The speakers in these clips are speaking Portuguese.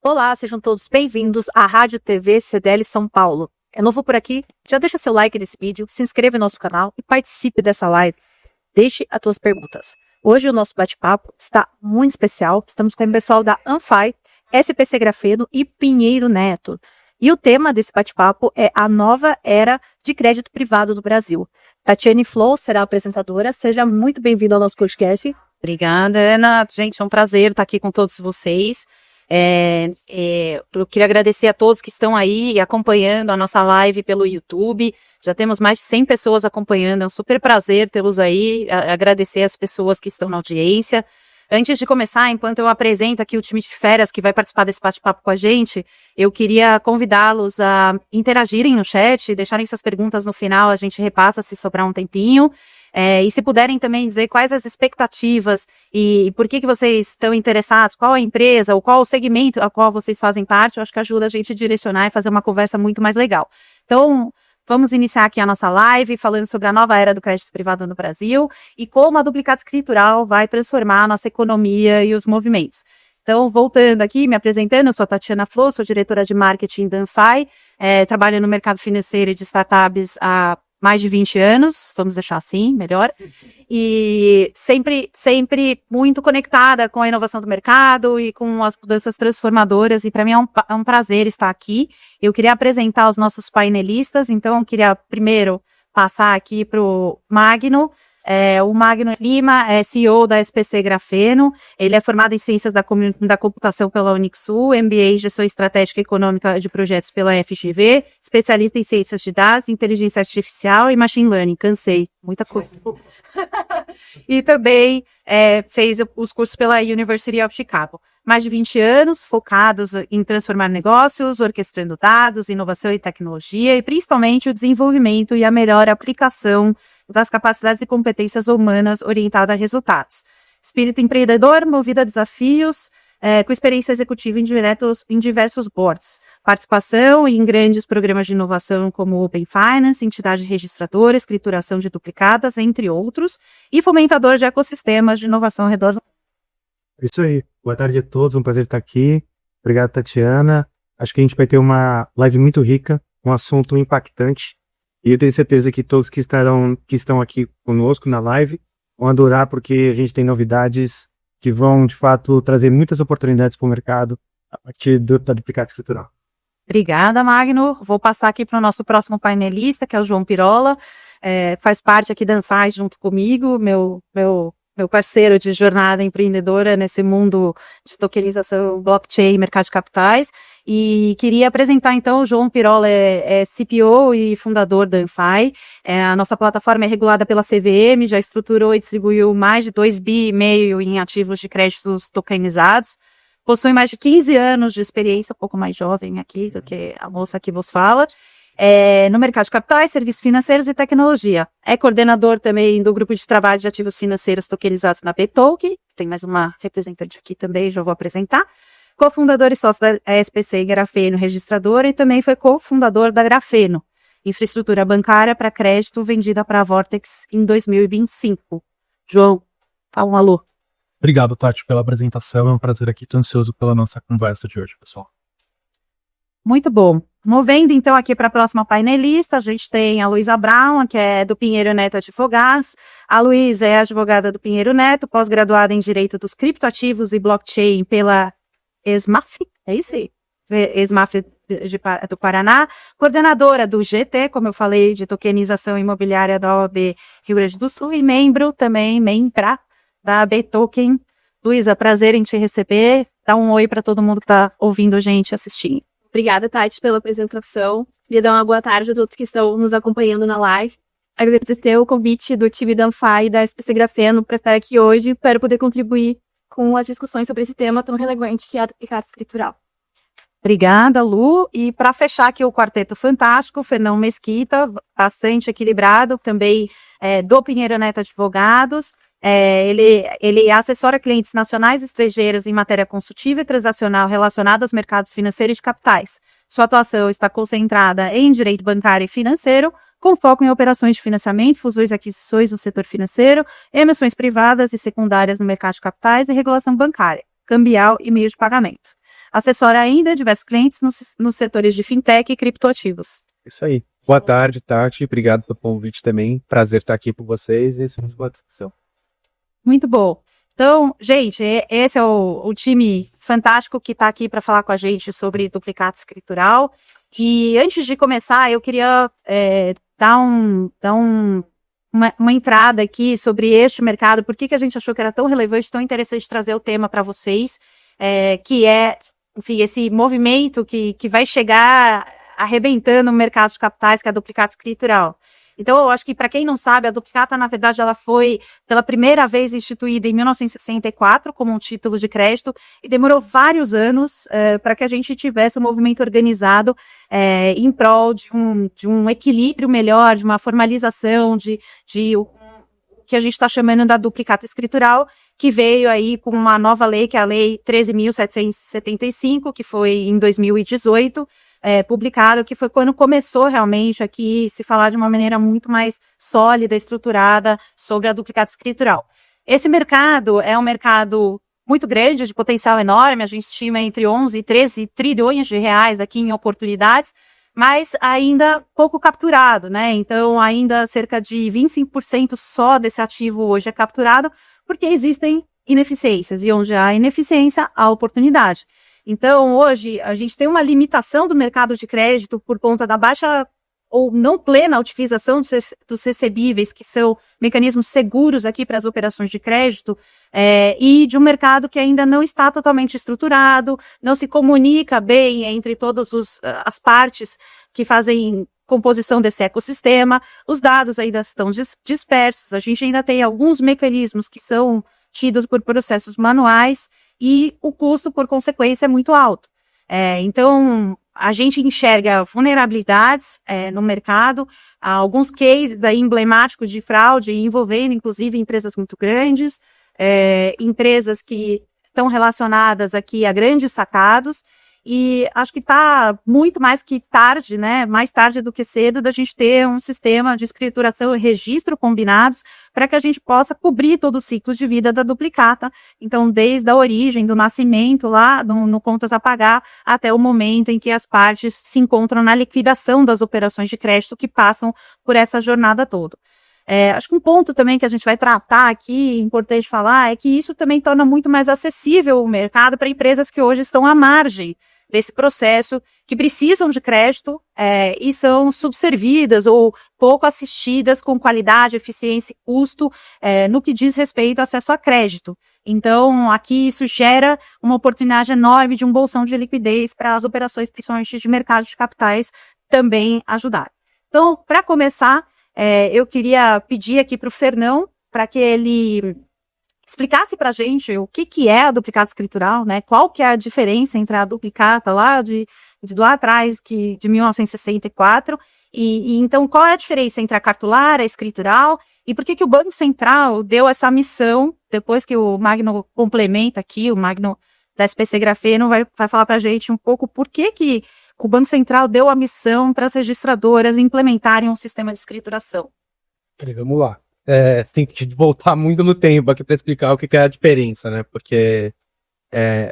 Olá, sejam todos bem-vindos à Rádio TV CDL São Paulo. É novo por aqui? Já deixa seu like nesse vídeo, se inscreva no nosso canal e participe dessa live. Deixe as suas perguntas. Hoje o nosso bate-papo está muito especial. Estamos com o pessoal da Anfy, SPC Grafeno e Pinheiro Neto. E o tema desse bate-papo é a nova era de crédito privado no Brasil. Tatiane Flow será a apresentadora. Seja muito bem-vinda ao nosso podcast. Obrigada, Ana. Gente, é um prazer estar aqui com todos vocês. Eu queria agradecer a todos que estão aí acompanhando a nossa live pelo YouTube. Já temos mais de 100 pessoas acompanhando, é um super prazer tê-los aí, agradecer as pessoas que estão na audiência. Antes de começar, enquanto eu apresento aqui o time de férias que vai participar desse bate-papo com a gente, eu queria convidá-los a interagirem no chat, deixarem suas perguntas no final, a gente repassa se sobrar um tempinho. E se puderem também dizer quais as expectativas e por que vocês estão interessados, qual a empresa ou qual o segmento a qual vocês fazem parte, eu acho que ajuda a gente a direcionar e fazer uma conversa muito mais legal. Então, vamos iniciar aqui a nossa live falando sobre a nova era do crédito privado no Brasil e como a duplicata escritural vai transformar a nossa economia e os movimentos. Então, voltando aqui, me apresentando, eu sou a Tatiana Flow, sou diretora de marketing da Anfy, trabalho no mercado financeiro e de startups há mais de 20 anos, vamos deixar assim, melhor, e sempre muito conectada com a inovação do mercado e com as mudanças transformadoras, e para mim é um prazer estar aqui. Eu queria apresentar os nossos painelistas, então eu queria primeiro passar aqui para o Magno. O Magno Lima é CEO da SPC Grafeno, ele é formado em Ciências da Computação pela Unixul, MBA em Gestão Estratégica e Econômica de Projetos pela FGV, especialista em Ciências de Dados, Inteligência Artificial e Machine Learning. Cansei, muita coisa. E também fez os cursos pela University of Chicago. Mais de 20 anos focados em transformar negócios, orquestrando dados, inovação e tecnologia, e principalmente o desenvolvimento e a melhor aplicação das capacidades e competências humanas orientada a resultados. Espírito empreendedor, movido a desafios, com experiência executiva em diversos boards. Participação em grandes programas de inovação como Open Finance, entidade registradora, escrituração de duplicatas, entre outros, e fomentador de ecossistemas de inovação ao redor. Isso aí. Boa tarde a todos, um prazer estar aqui. Obrigado, Tatiana. Acho que a gente vai ter uma live muito rica, um assunto impactante. E eu tenho certeza que todos que estão aqui conosco na live vão adorar, porque a gente tem novidades que vão, de fato, trazer muitas oportunidades para o mercado a partir da duplicata escritural. Obrigada, Magno. Vou passar aqui para o nosso próximo painelista, que é o João Pirola. Faz parte aqui da Anfy junto comigo, meu parceiro de jornada empreendedora nesse mundo de tokenização, blockchain, mercado de capitais. E queria apresentar, então, o João Pirola é CPO e fundador da Anfy. A nossa plataforma é regulada pela CVM, já estruturou e distribuiu mais de 2,5 bi em ativos de créditos tokenizados. Possui mais de 15 anos de experiência, um pouco mais jovem aqui do que a moça que vos fala. No mercado de capitais, serviços financeiros e tecnologia. É coordenador também do grupo de trabalho de ativos financeiros tokenizados na Btoken. Tem mais uma representante aqui também, já vou apresentar. Cofundador e sócio da SPC Grafeno Registradora e também foi cofundador da Grafeno, infraestrutura bancária para crédito vendida para a Vortex em 2025. João, fala um alô. Obrigado, Tati, pela apresentação. É um prazer aqui, estou ansioso pela nossa conversa de hoje, pessoal. Muito bom. Movendo então aqui para a próxima painelista, a gente tem a Luísa Brown, que é do Pinheiro Neto Advogados. A Luísa é advogada do Pinheiro Neto, pós-graduada em Direito dos Criptoativos e Blockchain pela ESMAF, é isso aí? ESMAF do Paraná, coordenadora do GT, como eu falei, de tokenização imobiliária da OAB Rio Grande do Sul, e membro da Btoken. Luísa, prazer em te receber. Dá um oi para todo mundo que está ouvindo a gente e assistindo. Obrigada, Tati, pela apresentação. Queria dar uma boa tarde a todos que estão nos acompanhando na live. Agradecer o convite do time da Anfy e da SPC Grafeno para estar aqui hoje para poder contribuir com as discussões sobre esse tema tão relevante que é a duplicata escritural. Obrigada, Lu. E para fechar aqui o quarteto fantástico, Fernão Mesquita, bastante equilibrado, também do Pinheiro Neto Advogados. Ele assessora clientes nacionais e estrangeiros em matéria consultiva e transacional relacionada aos mercados financeiros e de capitais. Sua atuação está concentrada em direito bancário e financeiro, com foco em operações de financiamento, fusões e aquisições no setor financeiro, emissões privadas e secundárias no mercado de capitais e regulação bancária, cambial e meio de pagamento. assessora ainda diversos clientes nos setores de fintech e criptoativos. Isso aí. Boa tarde, Tati. Obrigado pelo convite também. Prazer estar aqui com vocês e estamos à discussão. Muito bom. Então, gente, esse é o time fantástico que está aqui para falar com a gente sobre duplicata escritural. E antes de começar, eu queria dar uma entrada aqui sobre este mercado, por que a gente achou que era tão relevante, tão interessante trazer o tema para vocês, que é, enfim, esse movimento que vai chegar arrebentando o mercado de capitais, que é a duplicata escritural. Então, eu acho que, para quem não sabe, a duplicata, na verdade, ela foi pela primeira vez instituída em 1964 como um título de crédito e demorou vários anos para que a gente tivesse um movimento organizado em prol de um equilíbrio melhor, de uma formalização, de o que a gente está chamando da duplicata escritural, que veio aí com uma nova lei, que é a Lei 13.775, que foi em 2018, publicado, que foi quando começou realmente aqui se falar de uma maneira muito mais sólida, estruturada sobre a duplicata escritural. Esse mercado é um mercado muito grande, de potencial enorme, a gente estima entre 11 e 13 trilhões de reais aqui em oportunidades, mas ainda pouco capturado, né? Então, ainda cerca de 25% só desse ativo hoje é capturado, porque existem ineficiências, e onde há ineficiência, há oportunidade. Então, hoje, a gente tem uma limitação do mercado de crédito por conta da baixa ou não plena utilização dos recebíveis, que são mecanismos seguros aqui para as operações de crédito, e de um mercado que ainda não está totalmente estruturado, não se comunica bem entre todas as partes que fazem composição desse ecossistema, os dados ainda estão dispersos, a gente ainda tem alguns mecanismos que são tidos por processos manuais, e o custo, por consequência, é muito alto. Então, a gente enxerga vulnerabilidades no mercado, alguns cases daí emblemáticos de fraude, envolvendo, inclusive, empresas muito grandes, empresas que estão relacionadas aqui a grandes sacados, e acho que está muito mais que tarde, né, mais tarde do que cedo, da gente ter um sistema de escrituração e registro combinados para que a gente possa cobrir todo o ciclo de vida da duplicata. Então, desde a origem, do nascimento lá, no contas a pagar, até o momento em que as partes se encontram na liquidação das operações de crédito que passam por essa jornada toda. Acho que um ponto também que a gente vai tratar aqui, importante falar, é que isso também torna muito mais acessível o mercado para empresas que hoje estão à margem desse processo, que precisam de crédito e são subservidas ou pouco assistidas com qualidade, eficiência e custo no que diz respeito ao acesso a crédito. Então, aqui isso gera uma oportunidade enorme de um bolsão de liquidez para as operações, principalmente de mercado de capitais, também ajudar. Então, para começar, eu queria pedir aqui para o Fernão, para que ele explicasse para a gente o que é a duplicata escritural, né? Qual que é a diferença entre a duplicata lá de lá atrás, de 1964, e então qual é a diferença entre a cartular, a escritural, e por que o Banco Central deu essa missão, depois que o Magno complementa aqui, o Magno da SPC Grafeno vai falar para a gente um pouco por que o Banco Central deu a missão para as registradoras implementarem um sistema de escrituração. Vamos lá. Tem que voltar muito no tempo aqui para explicar o que é a diferença, né? Porque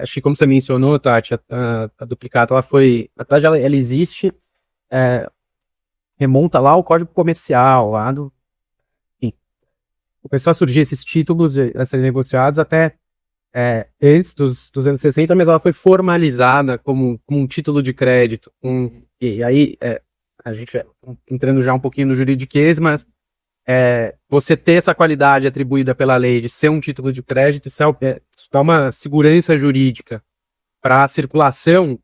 acho que, como você mencionou, Tati, a duplicata, ela foi, na verdade, ela existe, remonta lá ao Código Comercial, lá do, enfim, começou a surgir esses títulos a serem negociados até antes dos anos 60, mas ela foi formalizada como um título de crédito, e aí a gente entrando já um pouquinho no juridiquês, mas você ter essa qualidade atribuída pela lei de ser um título de crédito, isso dá uma segurança jurídica para a circulação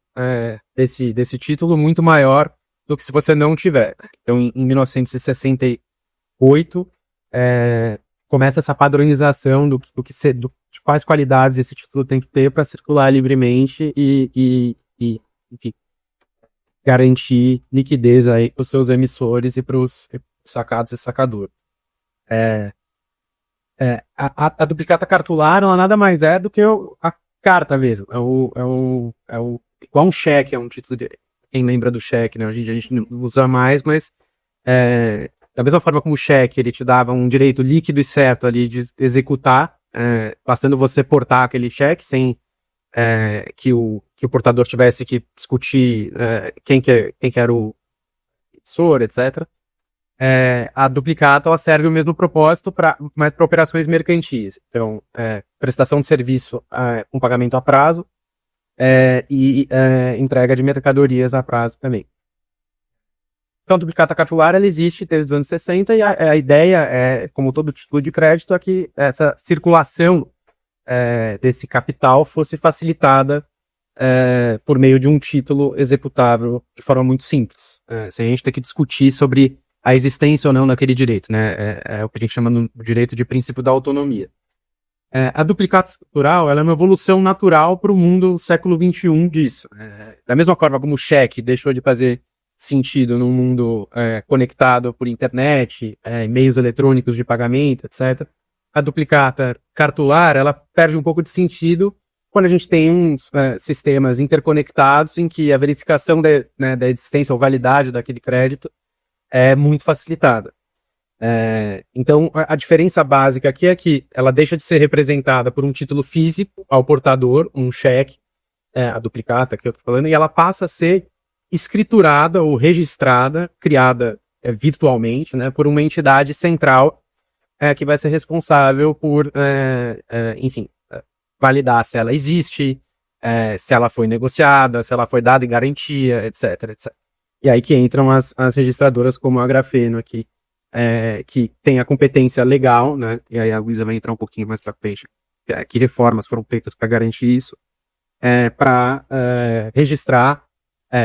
desse título muito maior do que se você não tiver. Então, em 1968, começa essa padronização de quais qualidades esse título tem que ter para circular livremente e enfim, garantir liquidez aí para os seus emissores e para os sacados e sacador. A duplicata cartular, ela nada mais é do que a carta mesmo. Igual um cheque, é um título de... Quem lembra do cheque, né? Hoje a gente não usa mais, mas da mesma forma como o cheque, ele te dava um direito líquido e certo ali de executar, bastando você portar aquele cheque sem que o portador tivesse que discutir quem que era o emissor, etc. A duplicata ela serve o mesmo propósito, mas para operações mercantis. Então, prestação de serviço com pagamento a prazo e entrega de mercadorias a prazo também. Então, a duplicata capitular ela existe desde os anos 60 e a ideia como todo título de crédito, é que essa circulação desse capital fosse facilitada por meio de um título executável de forma muito simples. Sem a gente ter que discutir sobre a existência ou não daquele direito, né? É o que a gente chama no direito de princípio da autonomia. A duplicata escritural ela é uma evolução natural para o mundo do século XXI disso. Da mesma forma como o cheque deixou de fazer sentido num mundo conectado por internet, meios eletrônicos de pagamento, etc. A duplicata cartular ela perde um pouco de sentido quando a gente tem uns sistemas interconectados em que a verificação da existência ou validade daquele crédito é muito facilitada. Então, a diferença básica aqui é que ela deixa de ser representada por um título físico ao portador, um cheque, a duplicata que eu estou falando, e ela passa a ser escriturada ou registrada, criada virtualmente, né, por uma entidade central que vai ser responsável por, enfim, validar se ela existe, se ela foi negociada, se ela foi dada em garantia, etc, etc. E aí que entram as registradoras como a Grafeno aqui, que tem a competência legal, né? E aí a Luísa vai entrar um pouquinho mais para frente. Que reformas foram feitas para garantir isso, para registrar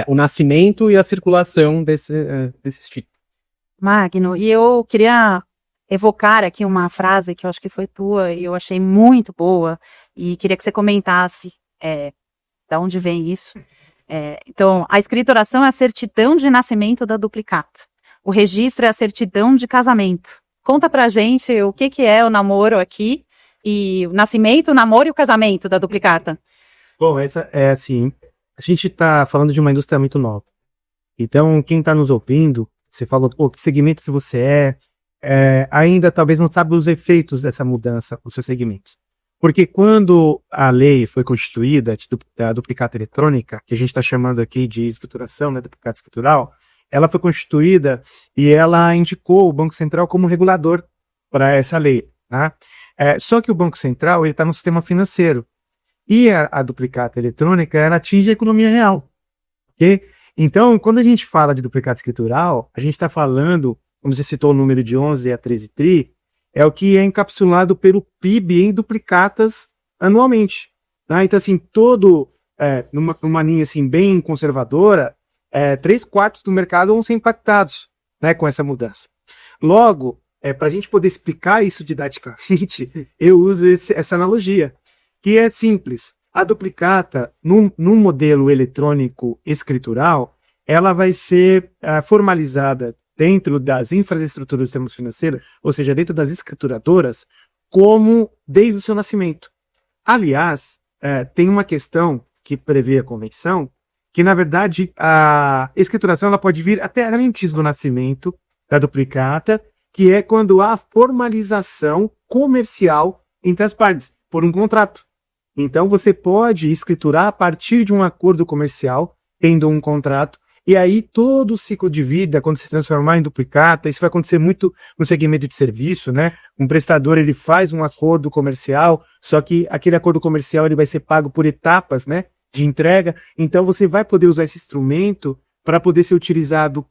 o nascimento e a circulação desses títulos. Magno, e eu queria evocar aqui uma frase que eu acho que foi tua e eu achei muito boa e queria que você comentasse da onde vem isso. Então, a escrituração é a certidão de nascimento da duplicata. O registro é a certidão de casamento. Conta pra gente o que é o namoro aqui e o nascimento, o namoro e o casamento da duplicata. Bom, essa é assim, a gente está falando de uma indústria muito nova. Então, quem está nos ouvindo, você falou, que segmento que você ainda talvez não sabe os efeitos dessa mudança nos seus segmentos. Porque quando a lei foi constituída, a duplicata eletrônica, que a gente está chamando aqui de escrituração, né, duplicata escritural, ela foi constituída e ela indicou o Banco Central como regulador para essa lei. Tá? Só que o Banco Central está no sistema financeiro. E a duplicata eletrônica, ela atinge a economia real. Okay? Então, quando a gente fala de duplicata escritural, a gente está falando, como você citou o número de 11 a 13 tri, é o que é encapsulado pelo PIB em duplicatas anualmente. Tá? Então, assim, numa linha assim, bem conservadora, 3/4 do mercado vão ser impactados, né, com essa mudança. Logo, para a gente poder explicar isso didaticamente, eu uso essa analogia, que é simples. A duplicata, num modelo eletrônico escritural, ela vai ser formalizada dentro das infraestruturas do sistema financeiro, ou seja, dentro das escrituradoras, como desde o seu nascimento. Aliás, tem uma questão que prevê a convenção, que na verdade a escrituração ela pode vir até antes do nascimento da duplicata, que é quando há formalização comercial entre as partes, por um contrato. Então você pode escriturar a partir de um acordo comercial, tendo um contrato, e aí todo o ciclo de vida, quando se transformar em duplicata, isso vai acontecer muito no segmento de serviço, né? Um prestador ele faz um acordo comercial, só que aquele acordo comercial ele vai ser pago por etapas, né, de entrega. Então você vai poder usar esse instrumento para poder ser utilizado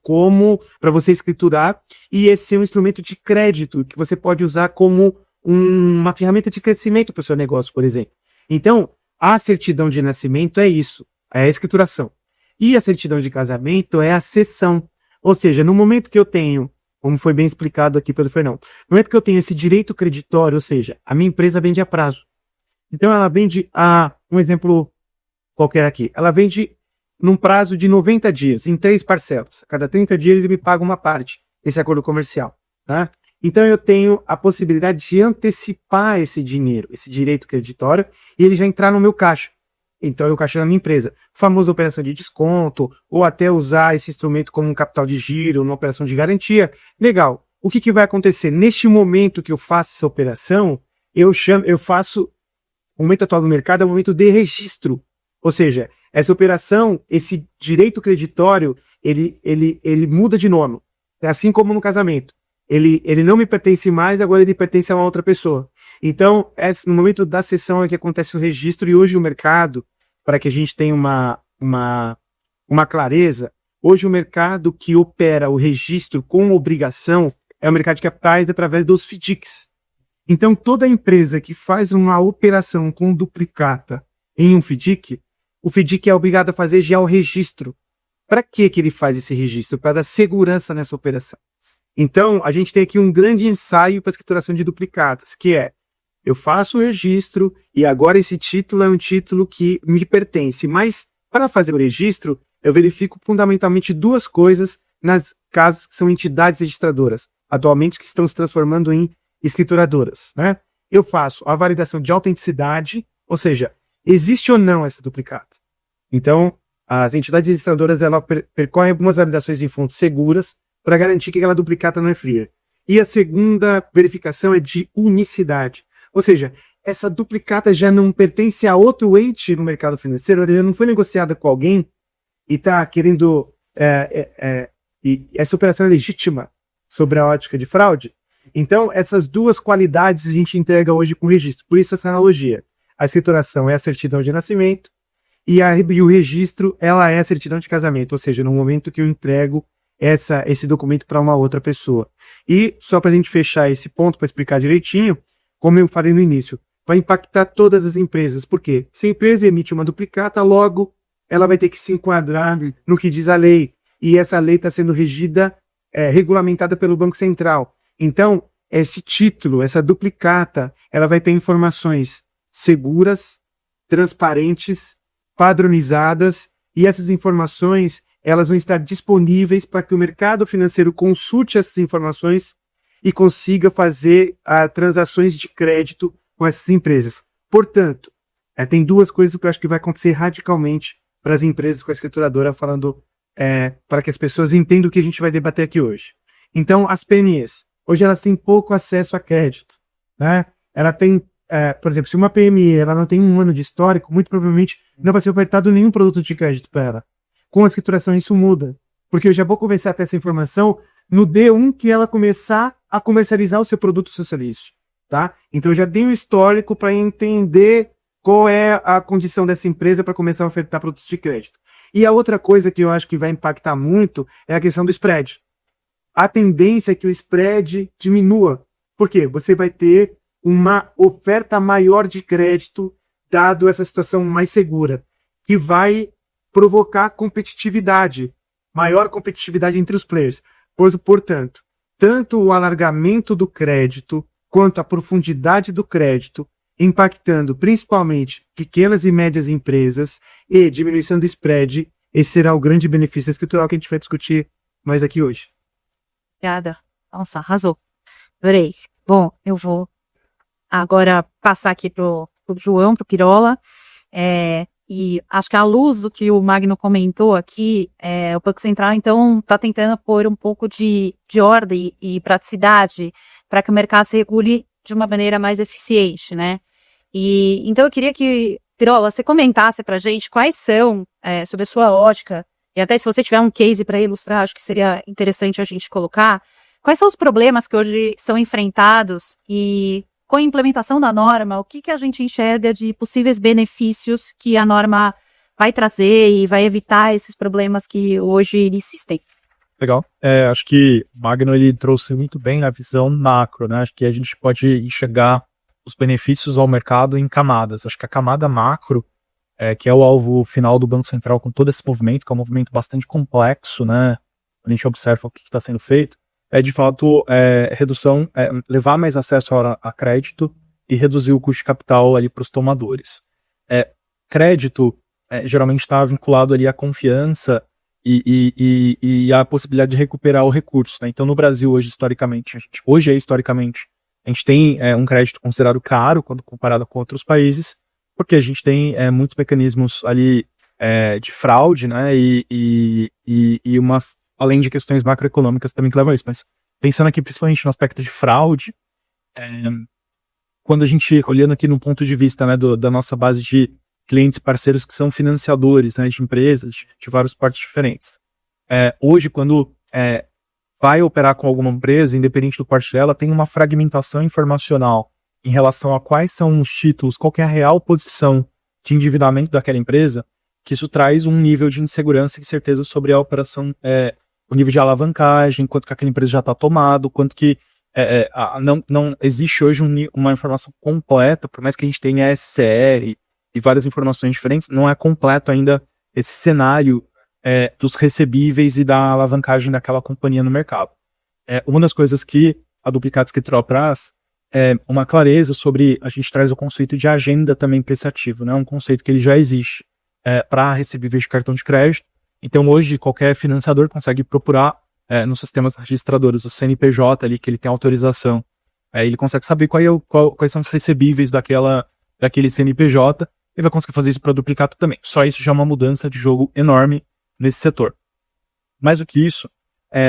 para você escriturar, e esse ser um instrumento de crédito que você pode usar como uma ferramenta de crescimento para o seu negócio, por exemplo. Então, a certidão de nascimento é isso, é a escrituração. E a certidão de casamento é a cessão. Ou seja, no momento que eu tenho, como foi bem explicado aqui pelo Fernão, no momento que eu tenho esse direito creditório, ou seja, a minha empresa vende a prazo. Então ela vende um exemplo qualquer aqui, ela vende num prazo de 90 dias, em 3 parcelas. A cada 30 dias ele me paga uma parte, esse acordo comercial. Tá? Então eu tenho a possibilidade de antecipar esse dinheiro, esse direito creditório, e ele já entrar no meu caixa. Então eu caixa na minha empresa. Famosa operação de desconto, ou até usar esse instrumento como um capital de giro, uma operação de garantia. Legal. O que vai acontecer? Neste momento que eu faço essa operação, eu faço o momento atual do mercado é um momento de registro. Ou seja, essa operação, esse direito creditório, ele muda de nome. É assim como no casamento. Ele não me pertence mais, agora ele pertence a uma outra pessoa. Então, no momento da cessão é que acontece o registro, e hoje o mercado, para que a gente tenha uma clareza, hoje o mercado que opera o registro com obrigação é o mercado de capitais através dos FDICs. Então, toda empresa que faz uma operação com duplicata em um FDIC, o FDIC é obrigado a fazer já o registro. Para que ele faz esse registro? Para dar segurança nessa operação. Então, a gente tem aqui um grande ensaio para a escrituração de duplicatas, que é, eu faço o registro e agora esse título é um título que me pertence. Mas, para fazer o registro, eu verifico fundamentalmente duas coisas nas casas que são entidades registradoras, atualmente que estão se transformando em escrituradoras, né? Eu faço a validação de autenticidade, ou seja, existe ou não essa duplicata. Então, as entidades registradoras elas percorrem algumas validações em fontes seguras para garantir que aquela duplicata não é fria. E a segunda verificação é de unicidade. Ou seja, essa duplicata já não pertence a outro ente no mercado financeiro, ela não foi negociada com alguém e está querendo... e essa operação é legítima sobre a ótica de fraude. Então, essas duas qualidades a gente entrega hoje com o registro. Por isso essa analogia. A escrituração é a certidão de nascimento e o registro ela é a certidão de casamento. Ou seja, no momento que eu entrego esse documento para uma outra pessoa. E só para a gente fechar esse ponto, para explicar direitinho, como eu falei no início, vai impactar todas as empresas. Por quê? Se a empresa emite uma duplicata, logo ela vai ter que se enquadrar no que diz a lei. E essa lei está sendo regida, regulamentada pelo Banco Central. Então, esse título, essa duplicata, ela vai ter informações seguras, transparentes, padronizadas, e essas informações elas vão estar disponíveis para que o mercado financeiro consulte essas informações e consiga fazer transações de crédito com essas empresas. Portanto, tem duas coisas que eu acho que vai acontecer radicalmente para as empresas com a escrituradora, falando para que as pessoas entendam o que a gente vai debater aqui hoje. Então, as PMEs, hoje elas têm pouco acesso a crédito, né? Ela tem, por exemplo, se uma PME ela não tem um ano de histórico, muito provavelmente não vai ser ofertado nenhum produto de crédito para ela. Com a escrituração isso muda, porque eu já vou começar a ter essa informação no D1 que ela começar a comercializar o seu produto, o seu serviço, tá? Então eu já dei um histórico para entender qual é a condição dessa empresa para começar a ofertar produtos de crédito. E a outra coisa que eu acho que vai impactar muito é a questão do spread. A tendência é que o spread diminua. Por quê? Você vai ter uma oferta maior de crédito, dado essa situação mais segura, que vai provocar competitividade, maior competitividade entre os players. Portanto, tanto o alargamento do crédito, quanto a profundidade do crédito, impactando principalmente pequenas e médias empresas e diminuição do spread, esse será o grande benefício escritural que a gente vai discutir mais aqui hoje. Obrigada. Nossa, arrasou. Adorei. Bom, eu vou agora passar aqui pro João, pro Pirola. E acho que à luz do que o Magno comentou aqui, o Banco Central, então, está tentando pôr um pouco de ordem e praticidade para que o mercado se regule de uma maneira mais eficiente, né? E então eu queria que, Pirola, você comentasse para a gente quais são, sobre a sua ótica, e até se você tiver um case para ilustrar, acho que seria interessante a gente colocar, quais são os problemas que hoje são enfrentados e com a implementação da norma, o que a gente enxerga de possíveis benefícios que a norma vai trazer e vai evitar esses problemas que hoje existem? Legal. Acho que o Magno ele trouxe muito bem a visão macro, né? Acho que a gente pode enxergar os benefícios ao mercado em camadas. Acho que a camada macro, que é o alvo final do Banco Central com todo esse movimento, que é um movimento bastante complexo, né? A gente observa o que está sendo feito, de fato, redução, levar mais acesso a crédito e reduzir o custo de capital ali para os tomadores. Crédito geralmente está vinculado ali à confiança e à possibilidade de recuperar o recurso, né? Então, no Brasil, hoje, historicamente, a gente tem um crédito considerado caro quando comparado com outros países, porque a gente tem muitos mecanismos ali de fraude, né? E umas, além de questões macroeconômicas também que levam a isso. Mas pensando aqui principalmente no aspecto de fraude, quando a gente, olhando aqui no ponto de vista, né, da nossa base de clientes e parceiros que são financiadores, né, de empresas, de vários portes diferentes. Hoje, quando vai operar com alguma empresa, independente do porte dela, tem uma fragmentação informacional em relação a quais são os títulos, qual que é a real posição de endividamento daquela empresa, que isso traz um nível de insegurança e certeza sobre a operação, o nível de alavancagem, quanto que aquela empresa já está tomado, quanto que não existe hoje uma informação completa, por mais que a gente tenha SCR e várias informações diferentes, não é completo ainda esse cenário dos recebíveis e da alavancagem daquela companhia no mercado. Uma das coisas que a Duplicata Escritural traz é uma clareza sobre, a gente traz o conceito de agenda também para esse ativo, né? Um conceito que ele já existe para recebíveis de cartão de crédito. Então hoje qualquer financiador consegue procurar nos sistemas registradores, o CNPJ ali, que ele tem autorização, ele consegue saber quais são os recebíveis daquele CNPJ, e vai conseguir fazer isso para a Duplicata também. Só isso já é uma mudança de jogo enorme nesse setor. Mais do que isso,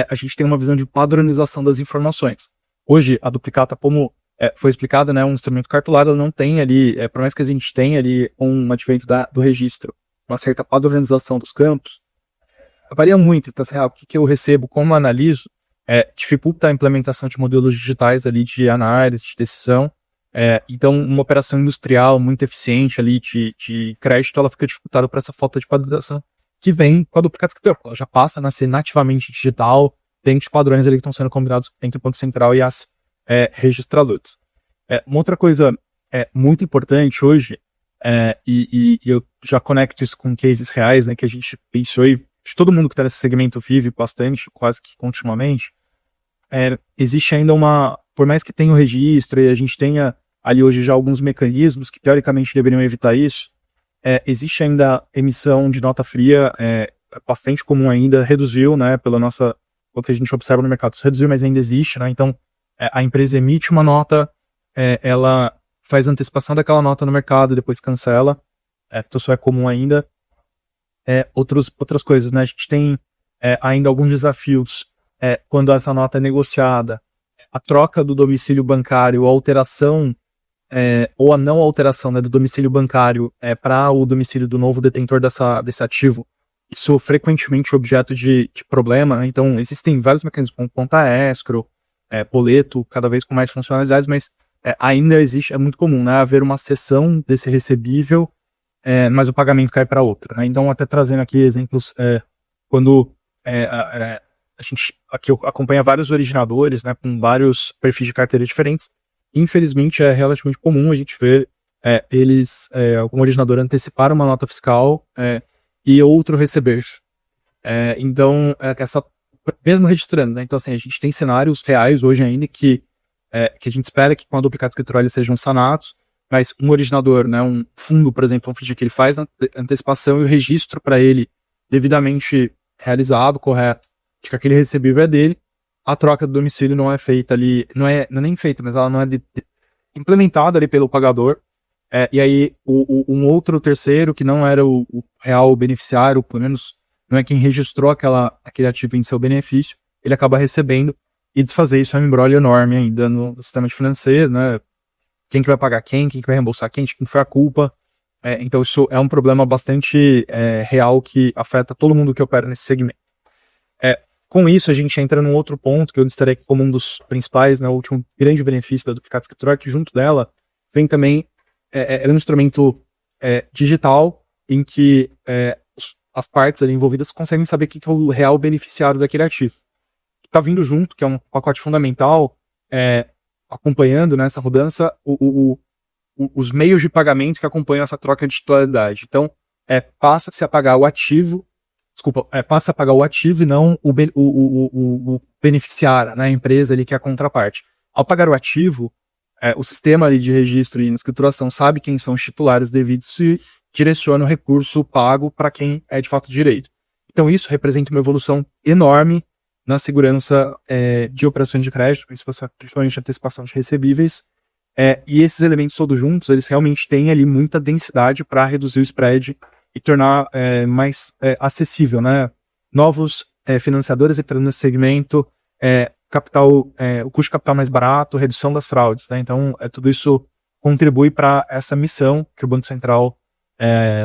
a gente tem uma visão de padronização das informações. Hoje, a Duplicata, como foi explicado, né, um instrumento cartolado, ela não tem ali, por mais que a gente tenha ali um advento do registro, uma certa padronização dos campos, varia muito. Então, assim, o que eu recebo, como analiso, dificulta a implementação de modelos digitais ali de análise, de decisão. Então, uma operação industrial muito eficiente ali de crédito, ela fica dificultada por essa falta de padronização que vem com a Duplicata Escritural. Ela já passa a ser nativamente digital, dentro de padrões ali que estão sendo combinados entre o Banco Central e as registradoras. Uma outra coisa muito importante hoje, e eu já conecto isso com cases reais, né, que a gente pensou e todo mundo que está nesse segmento vive bastante, quase que continuamente, existe ainda por mais que tenha o registro e a gente tenha ali hoje já alguns mecanismos que teoricamente deveriam evitar isso, existe ainda emissão de nota fria, bastante comum ainda, reduziu, né, o que a gente observa no mercado, isso reduziu, mas ainda existe, né, então a empresa emite uma nota, ela faz antecipação daquela nota no mercado, depois cancela, então isso é comum ainda. Outras coisas, né, a gente tem ainda alguns desafios quando essa nota é negociada, a troca do domicílio bancário, a alteração ou a não alteração, né, do domicílio bancário para o domicílio do novo detentor desse ativo, isso frequentemente é objeto de problema, né? Então existem vários mecanismos como conta escrow, boleto, cada vez com mais funcionalidades, mas ainda existe, é muito comum, né, haver uma cessão desse recebível, mas o pagamento cai para outra, né? Então, até trazendo aqui exemplos, quando a gente aqui acompanha vários originadores, né, com vários perfis de carteira diferentes, infelizmente é relativamente comum a gente ver algum originador antecipar uma nota fiscal e outro receber. Então, mesmo registrando, né? Então, assim, a gente tem cenários reais hoje ainda que a gente espera que com a Duplicata Escritural eles sejam sanados, mas um originador, né, um fundo, por exemplo, um FIDC que ele faz a antecipação e o registro para ele devidamente realizado, correto, de que aquele recebível é dele, a troca do domicílio não é feita ali, não é nem feita, mas ela não é implementada ali pelo pagador, e aí um outro terceiro, que não era o real beneficiário, pelo menos não é quem registrou aquele ativo em seu benefício, ele acaba recebendo, e desfazer isso é um embrolho enorme ainda no sistema de financeiro, né? Quem que vai pagar quem que vai reembolsar quem, de quem foi a culpa. Então isso é um problema bastante real que afeta todo mundo que opera nesse segmento. Com isso, a gente entra num outro ponto que eu destaquei como um dos principais, né, o último grande benefício da Duplicata Escritural, que junto dela vem também um instrumento digital em que as partes ali envolvidas conseguem saber quem que é o real beneficiário daquele ativo. Está vindo junto, que é um pacote fundamental, acompanhando nessa mudança os meios de pagamento que acompanham essa troca de titularidade. Então, passa-se a pagar o ativo, passa a pagar o ativo e não o beneficiário, né, a empresa ali que é a contraparte. Ao pagar o ativo, o sistema ali de registro e escrituração sabe quem são os titulares devidos e direciona o recurso pago para quem é de fato direito. Então isso representa uma evolução enorme na segurança de operações de crédito, principalmente antecipação de recebíveis, e esses elementos todos juntos, eles realmente têm ali muita densidade para reduzir o spread e tornar mais acessível, né? Novos financiadores entrando nesse segmento, o custo de capital mais barato, redução das fraudes, né? Então tudo isso contribui para essa missão que o Banco Central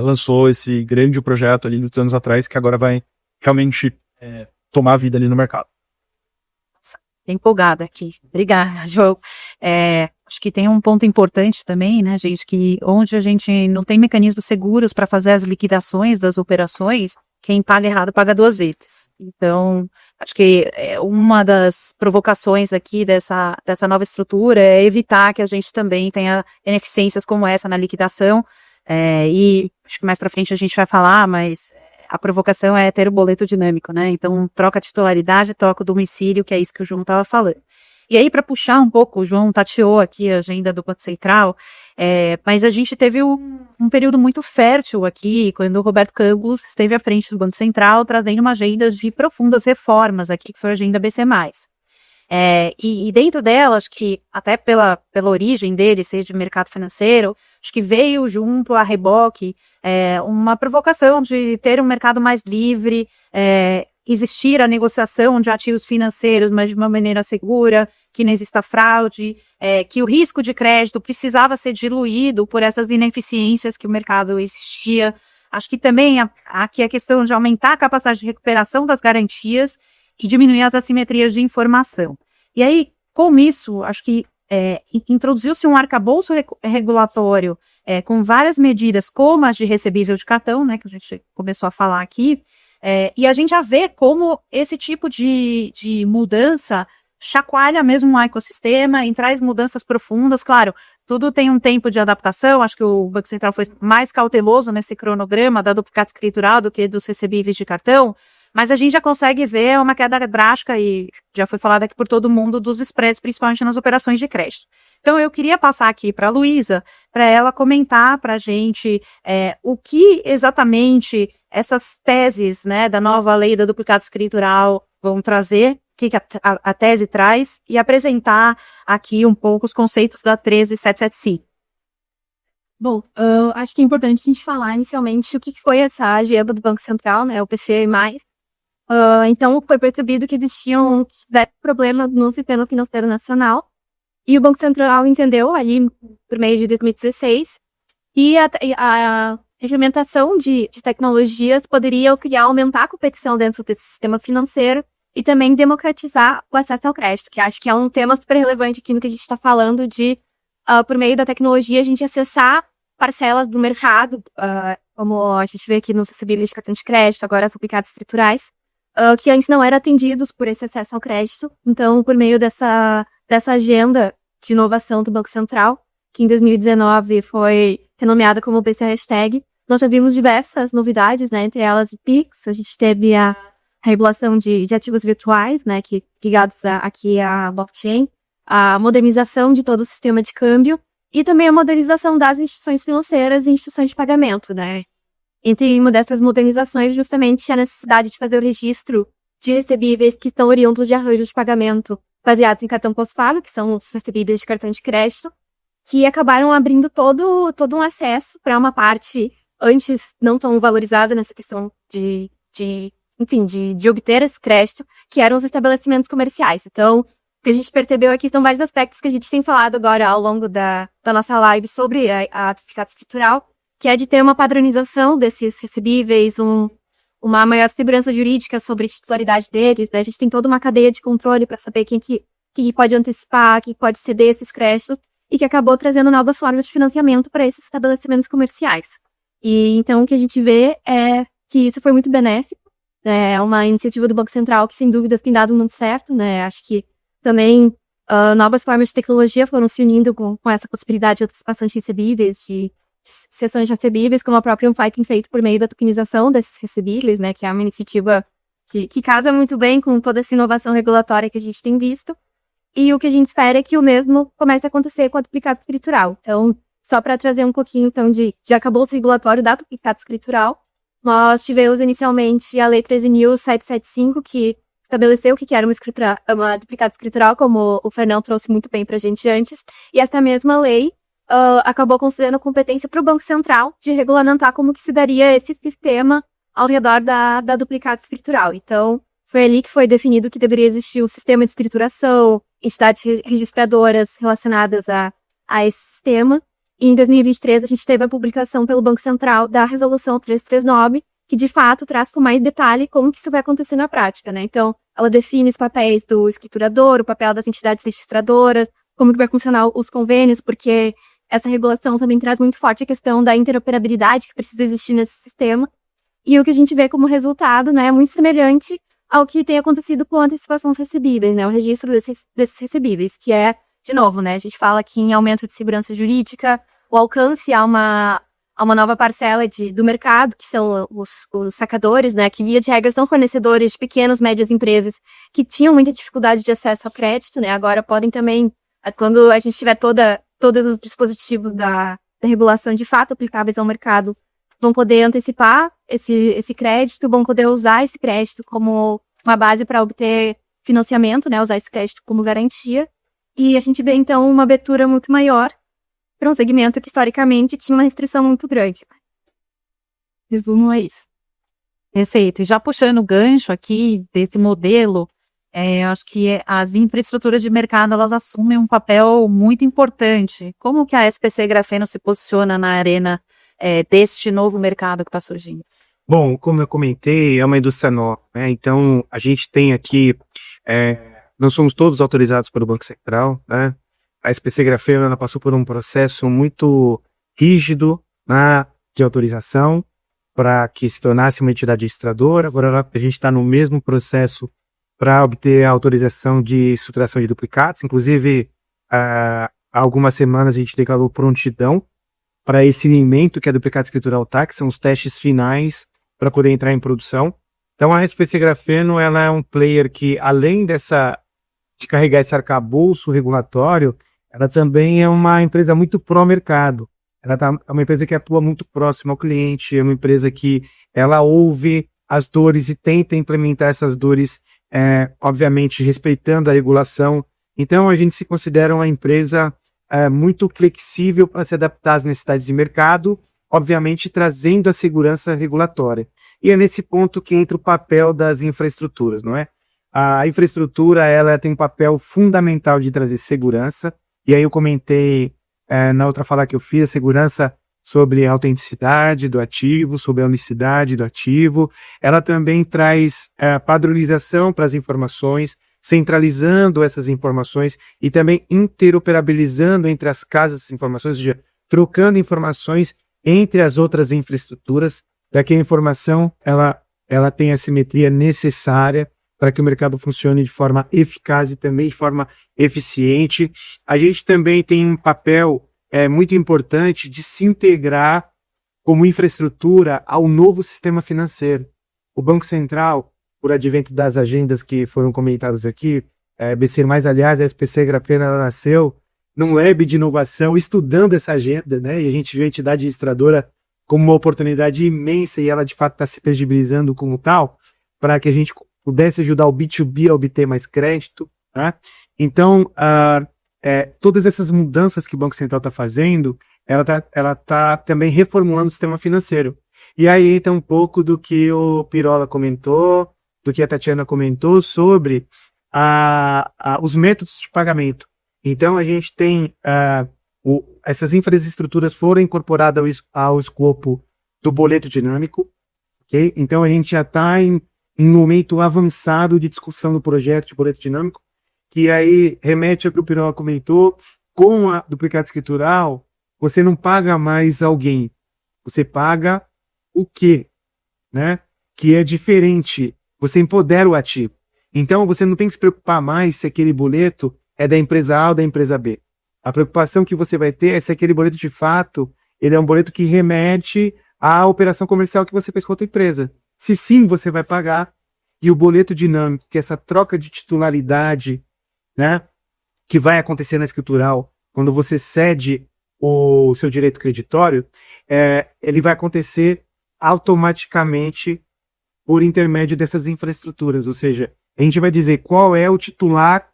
lançou, esse grande projeto ali dos anos atrás, que agora vai realmente tomar a vida ali no mercado. Empolgada aqui. Obrigada, João. Acho que tem um ponto importante também, né, gente, que onde a gente não tem mecanismos seguros para fazer as liquidações das operações, quem paga errado paga duas vezes. Então, acho que uma das provocações aqui dessa nova estrutura é evitar que a gente também tenha ineficiências como essa na liquidação, e acho que mais para frente a gente vai falar, mas a provocação é ter o boleto dinâmico, né? Então, troca a titularidade, troca o domicílio, que é isso que o João estava falando. E aí, para puxar um pouco, o João tateou aqui a agenda do Banco Central, mas a gente teve um período muito fértil aqui, quando o Roberto Campos esteve à frente do Banco Central, trazendo uma agenda de profundas reformas aqui, que foi a agenda BC+. E dentro dela, acho que até pela origem dele, seja de mercado financeiro, acho que veio junto a reboque uma provocação de ter um mercado mais livre, existir a negociação de ativos financeiros, mas de uma maneira segura, que não exista fraude, que o risco de crédito precisava ser diluído por essas ineficiências que o mercado existia. Acho que também aqui a questão de aumentar a capacidade de recuperação das garantias e diminuir as assimetrias de informação. E aí, com isso, acho que introduziu-se um arcabouço regulatório com várias medidas, como as de recebível de cartão, né, que a gente começou a falar aqui, e a gente já vê como esse tipo de mudança chacoalha mesmo o ecossistema e traz mudanças profundas. Claro, tudo tem um tempo de adaptação, acho que o Banco Central foi mais cauteloso nesse cronograma da duplicata escritural do que dos recebíveis de cartão, mas a gente já consegue ver uma queda drástica, e já foi falado aqui por todo mundo, dos spreads, principalmente nas operações de crédito. Então, eu queria passar aqui para a Luísa, para ela comentar para a gente o que exatamente essas teses, né, da nova lei da duplicata escritural vão trazer, o que a tese traz, e apresentar aqui um pouco os conceitos da 13775. Bom, acho que é importante a gente falar inicialmente o que foi essa agenda do Banco Central, né, o PCI+. Então, foi percebido que existiam diversos problemas no sistema financeiro nacional, e o Banco Central entendeu ali, por meio de 2016, e a implementação de tecnologias poderia aumentar a competição dentro desse sistema financeiro e também democratizar o acesso ao crédito, que acho que é um tema super relevante aqui no que a gente está falando de, por meio da tecnologia, a gente acessar parcelas do mercado, como a gente vê aqui nos recebíveis de cartão de crédito, agora as duplicatas escriturais, que antes não eram atendidos por esse acesso ao crédito. Então, por meio dessa agenda de inovação do Banco Central, que em 2019 foi renomeada como BC Hashtag, nós já vimos diversas novidades, né, entre elas o PIX, a gente teve a regulação de ativos virtuais, né, que ligados aqui à blockchain, a modernização de todo o sistema de câmbio e também a modernização das instituições financeiras e instituições de pagamento, né. Entre uma dessas modernizações, justamente a necessidade de fazer o registro de recebíveis que estão oriundos de arranjos de pagamento baseados em cartão pós-pago, que são os recebíveis de cartão de crédito, que acabaram abrindo todo um acesso para uma parte antes não tão valorizada nessa questão de obter esse crédito, que eram os estabelecimentos comerciais. Então, o que a gente percebeu aqui são vários aspectos que a gente tem falado agora ao longo da nossa live sobre a duplicata escritural, que é de ter uma padronização desses recebíveis, uma maior segurança jurídica sobre a titularidade deles, né? A gente tem toda uma cadeia de controle para saber quem que pode antecipar, quem pode ceder esses créditos, e que acabou trazendo novas formas de financiamento para esses estabelecimentos comerciais. E então o que a gente vê é que isso foi muito benéfico, né? É uma iniciativa do Banco Central que, sem dúvidas, tem dado muito certo, né? Acho que também novas formas de tecnologia foram se unindo com essa possibilidade de antecipação de recebíveis, de cessões de recebíveis, como a própria Unfy tem feito por meio da tokenização desses recebíveis, né? Que é uma iniciativa que casa muito bem com toda essa inovação regulatória que a gente tem visto. E o que a gente espera é que o mesmo comece a acontecer com a duplicata escritural. Então, só para trazer um pouquinho então, de arcabouço regulatório da duplicata escritural, nós tivemos inicialmente a Lei 13.775, que estabeleceu o que era uma duplicata escritural, como o Fernão trouxe muito bem para a gente antes, e essa mesma lei acabou concedendo competência para o Banco Central de regulamentar como que se daria esse sistema ao redor da duplicata escritural. Então, foi ali que foi definido que deveria existir um sistema de escrituração, entidades registradoras relacionadas a esse sistema, E em 2023, a gente teve a publicação pelo Banco Central da Resolução 339, que de fato traz com mais detalhe como que isso vai acontecer na prática, né? Então, ela define os papéis do escriturador, o papel das entidades registradoras, como que vai funcionar os convênios, porque essa regulação também traz muito forte a questão da interoperabilidade que precisa existir nesse sistema. E o que a gente vê como resultado, né, é muito semelhante ao que tem acontecido com antecipações recebíveis, né, o registro desses recebíveis, que é, de novo, né, a gente fala aqui em aumento de segurança jurídica, o alcance a uma nova parcela do mercado, que são os sacadores, né, que via de regra são fornecedores de pequenas, médias empresas que tinham muita dificuldade de acesso ao crédito, né, agora podem também, quando a gente tiver todos os dispositivos da regulação de fato aplicáveis ao mercado, vão poder antecipar esse crédito, vão poder usar esse crédito como uma base para obter financiamento, né, usar esse crédito como garantia, e a gente vê então uma abertura muito maior para um segmento que historicamente tinha uma restrição muito grande. Resumo é isso. Perfeito. E já puxando o gancho aqui desse modelo, eu acho que as infraestruturas de mercado, elas assumem um papel muito importante. Como que a SPC Grafeno se posiciona na arena deste novo mercado que está surgindo? Bom, como eu comentei, é uma indústria nova, né? Então, a gente tem aqui, nós somos todos autorizados pelo Banco Central, né? A SPC Grafeno, ela passou por um processo muito rígido, né, de autorização para que se tornasse uma entidade registradora. Agora a gente está no mesmo processo para obter a autorização de estruturação de duplicados. Inclusive, há algumas semanas a gente declarou prontidão para esse elemento que a duplicata escritural tá, que são os testes finais para poder entrar em produção. Então a SPC Grafeno, ela é um player que, além de carregar esse arcabouço regulatório, ela também é uma empresa muito pró-mercado. É uma empresa que atua muito próximo ao cliente, é uma empresa que ela ouve as dores e tenta implementar essas dores, obviamente respeitando a regulação. Então a gente se considera uma empresa muito flexível para se adaptar às necessidades de mercado, obviamente trazendo a segurança regulatória. E é nesse ponto que entra o papel das infraestruturas, não é? A infraestrutura, ela tem um papel fundamental de trazer segurança, e aí eu comentei na outra fala que eu fiz, a segurança sobre a autenticidade do ativo, sobre a unicidade do ativo. Ela também traz padronização para as informações, centralizando essas informações e também interoperabilizando entre as casas de informações, ou seja, trocando informações entre as outras infraestruturas, para que a informação ela tenha a simetria necessária para que o mercado funcione de forma eficaz e também de forma eficiente. A gente também tem um papel muito importante de se integrar como infraestrutura ao novo sistema financeiro. O Banco Central, por advento das agendas que foram comentadas aqui, BC+, aliás, a SPC Grafeno, ela nasceu num lab de inovação, estudando essa agenda, né? E a gente viu a entidade registradora como uma oportunidade imensa e ela de fato está se credibilizando como tal, para que a gente pudesse ajudar o B2B a obter mais crédito, tá? Então, todas essas mudanças que o Banco Central está fazendo, ela tá também reformulando o sistema financeiro. E aí entra um pouco do que o Pirola comentou, do que a Tatiana comentou sobre os métodos de pagamento. Então, a gente tem essas infraestruturas foram incorporadas ao escopo do boleto dinâmico, ok? Então, a gente já está em um momento avançado de discussão do projeto de boleto dinâmico, que aí remete ao que o Pirola comentou, com a duplicata escritural, você não paga mais alguém, você paga o quê? Né? Que é diferente, você empodera o ativo. Então, você não tem que se preocupar mais se aquele boleto é da empresa A ou da empresa B. A preocupação que você vai ter é se aquele boleto, de fato, ele é um boleto que remete à operação comercial que você fez com outra empresa. Se sim, você vai pagar. E o boleto dinâmico, que é essa troca de titularidade, né, que vai acontecer na escritural, quando você cede o seu direito creditório, ele vai acontecer automaticamente por intermédio dessas infraestruturas. Ou seja, a gente vai dizer qual é o titular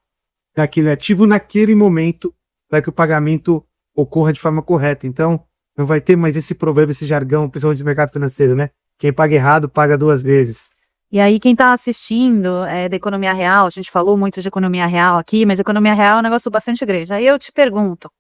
daquele ativo naquele momento para que o pagamento ocorra de forma correta. Então, não vai ter mais esse provérbio, esse jargão, principalmente do mercado financeiro, né? Quem paga errado, paga duas vezes. E aí, quem está assistindo da economia real, a gente falou muito de economia real aqui, mas economia real é um negócio bastante grande. Aí eu te pergunto,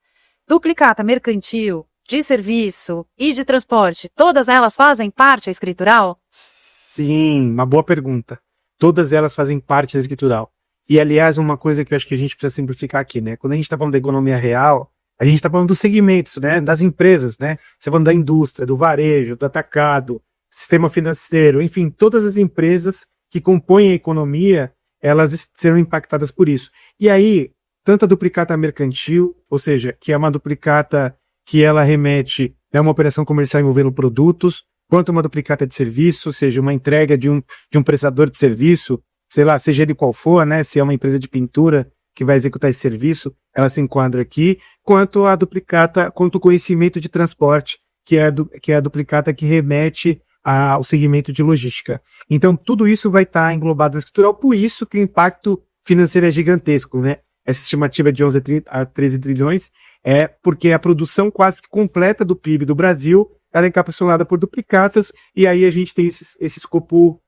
duplicata mercantil de serviço e de transporte, todas elas fazem parte da escritural? Sim, uma boa pergunta. Todas elas fazem parte da escritural. E, aliás, uma coisa que eu acho que a gente precisa simplificar aqui, né? Quando a gente está falando da economia real, a gente está falando dos segmentos, né? Das empresas, né? Você está falando da indústria, do varejo, do atacado, sistema financeiro, enfim, todas as empresas que compõem a economia, elas serão impactadas por isso. E aí, tanto a duplicata mercantil, ou seja, que é uma duplicata que ela remete a uma operação comercial envolvendo produtos, quanto uma duplicata de serviço, ou seja, uma entrega de um prestador de serviço, sei lá, seja ele qual for, né? Se é uma empresa de pintura que vai executar esse serviço, ela se enquadra aqui, quanto a duplicata, quanto o conhecimento de transporte, que é a duplicata que remete ao segmento de logística. Então, tudo isso vai estar englobado na escritural, por isso que o impacto financeiro é gigantesco, né? Essa estimativa de 11 a 13 trilhões é porque a produção quase que completa do PIB do Brasil ela é encapsulada por duplicatas, e aí a gente tem esse escopo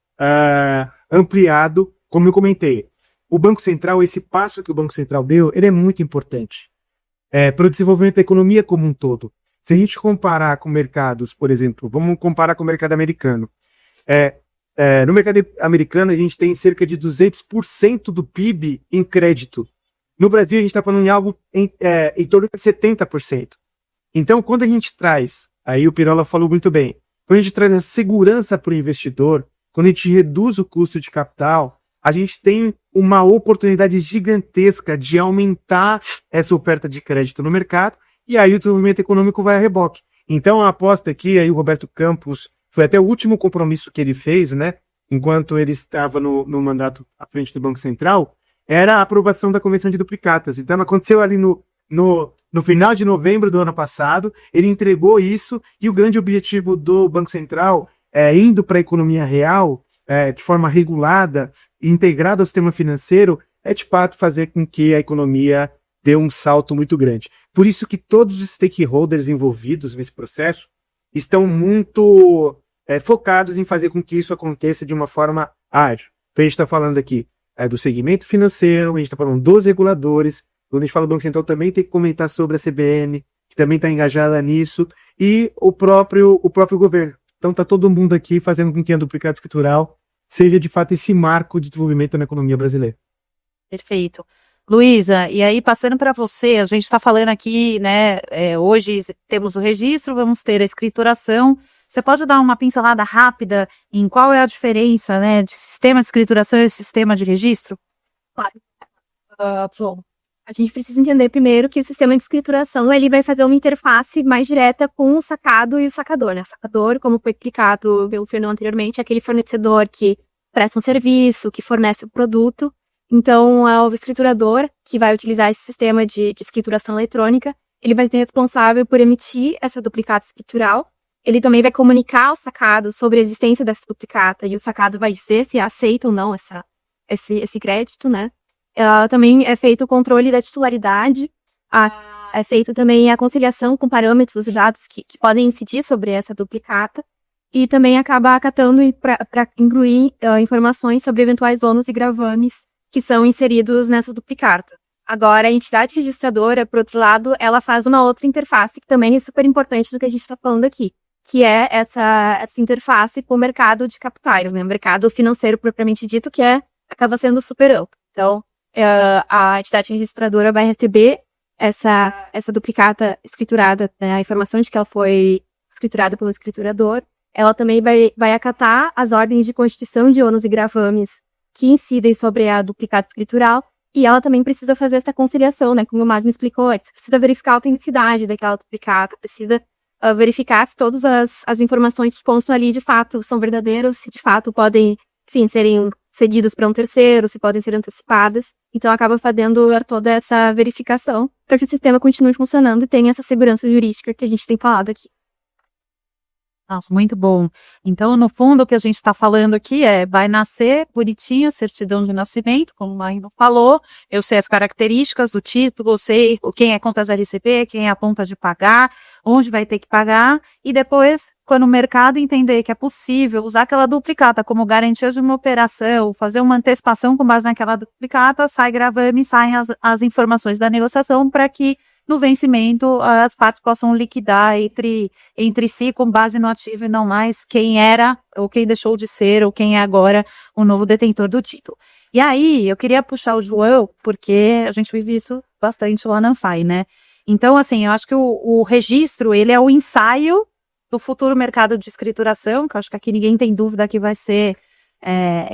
ampliado, como eu comentei. O Banco Central, esse passo que o Banco Central deu, ele é muito importante para o desenvolvimento da economia como um todo. Se a gente comparar com mercados, por exemplo, vamos comparar com o mercado americano. No mercado americano, a gente tem cerca de 200% do PIB em crédito. No Brasil, a gente está falando em algo em torno de 70%. Então, quando a gente traz, aí o Pirola falou muito bem, quando a gente traz a segurança para o investidor, quando a gente reduz o custo de capital, a gente tem uma oportunidade gigantesca de aumentar essa oferta de crédito no mercado, e aí o desenvolvimento econômico vai a reboque. Então, a aposta aqui, aí o Roberto Campos, foi até o último compromisso que ele fez, né, enquanto ele estava no mandato à frente do Banco Central, era a aprovação da Convenção de Duplicatas. Então, aconteceu ali no final de novembro do ano passado, ele entregou isso, e o grande objetivo do Banco Central, indo para a economia real, de forma regulada, integrada ao sistema financeiro, é de fato fazer com que a economia dê um salto muito grande. Por isso que todos os stakeholders envolvidos nesse processo estão muito focados em fazer com que isso aconteça de uma forma ágil. Então a gente está falando aqui do segmento financeiro, a gente está falando dos reguladores. Quando a gente fala do Banco Central, também tem que comentar sobre a CBN, que também está engajada nisso, e o próprio governo. Então está todo mundo aqui fazendo com que a duplicata escritural seja de fato esse marco de desenvolvimento na economia brasileira. Perfeito. Luísa, e aí passando para você, a gente está falando aqui, né, hoje temos o registro, vamos ter a escrituração. Você pode dar uma pincelada rápida em qual é a diferença, né, de sistema de escrituração e sistema de registro? Claro. Bom, a gente precisa entender primeiro que o sistema de escrituração ele vai fazer uma interface mais direta com o sacado e o sacador, né? O sacador, como foi explicado pelo Fernando anteriormente, é aquele fornecedor que presta um serviço, que fornece o produto. Então, o escriturador, que vai utilizar esse sistema de escrituração eletrônica, ele vai ser responsável por emitir essa duplicata escritural. Ele também vai comunicar ao sacado sobre a existência dessa duplicata, e o sacado vai dizer se aceita ou não esse crédito, né? Também é feito o controle da titularidade, é feito também a conciliação com parâmetros e dados que podem incidir sobre essa duplicata, e também acaba acatando para incluir informações sobre eventuais ônus e gravames que são inseridos nessa duplicata. Agora, a entidade registradora, por outro lado, ela faz uma outra interface que também é super importante do que a gente está falando aqui, que é essa interface com o mercado de capitais, né? O mercado financeiro propriamente dito, que acaba sendo super amplo. Então, a entidade registradora vai receber essa duplicata escriturada, né, a informação de que ela foi escriturada pelo escriturador. Ela também vai acatar as ordens de constituição de ônus e gravames que incidem sobre a duplicata escritural, e ela também precisa fazer essa conciliação, né, como o Magno explicou antes. Precisa verificar a autenticidade daquela duplicata, precisa verificar se todas as informações que constam ali de fato são verdadeiras, se de fato podem, enfim, serem cedidas para um terceiro, se podem ser antecipadas. Então, acaba fazendo toda essa verificação para que o sistema continue funcionando e tenha essa segurança jurídica que a gente tem falado aqui. Nossa, muito bom. Então, no fundo, o que a gente está falando aqui vai nascer bonitinho, certidão de nascimento, como o Magno falou, eu sei as características do título, eu sei quem é contas a receber, quem é a conta de pagar, onde vai ter que pagar, e depois, quando o mercado entender que é possível usar aquela duplicata como garantia de uma operação, fazer uma antecipação com base naquela duplicata, sai gravame, saem as informações da negociação para que no vencimento as partes possam liquidar entre si com base no ativo e não mais quem era ou quem deixou de ser ou quem é agora o novo detentor do título. E aí, eu queria puxar o João, porque a gente vive isso bastante lá na Anfai, né? Então, assim, eu acho que o registro, ele é o ensaio do futuro mercado de escrituração, que eu acho que aqui ninguém tem dúvida que vai ser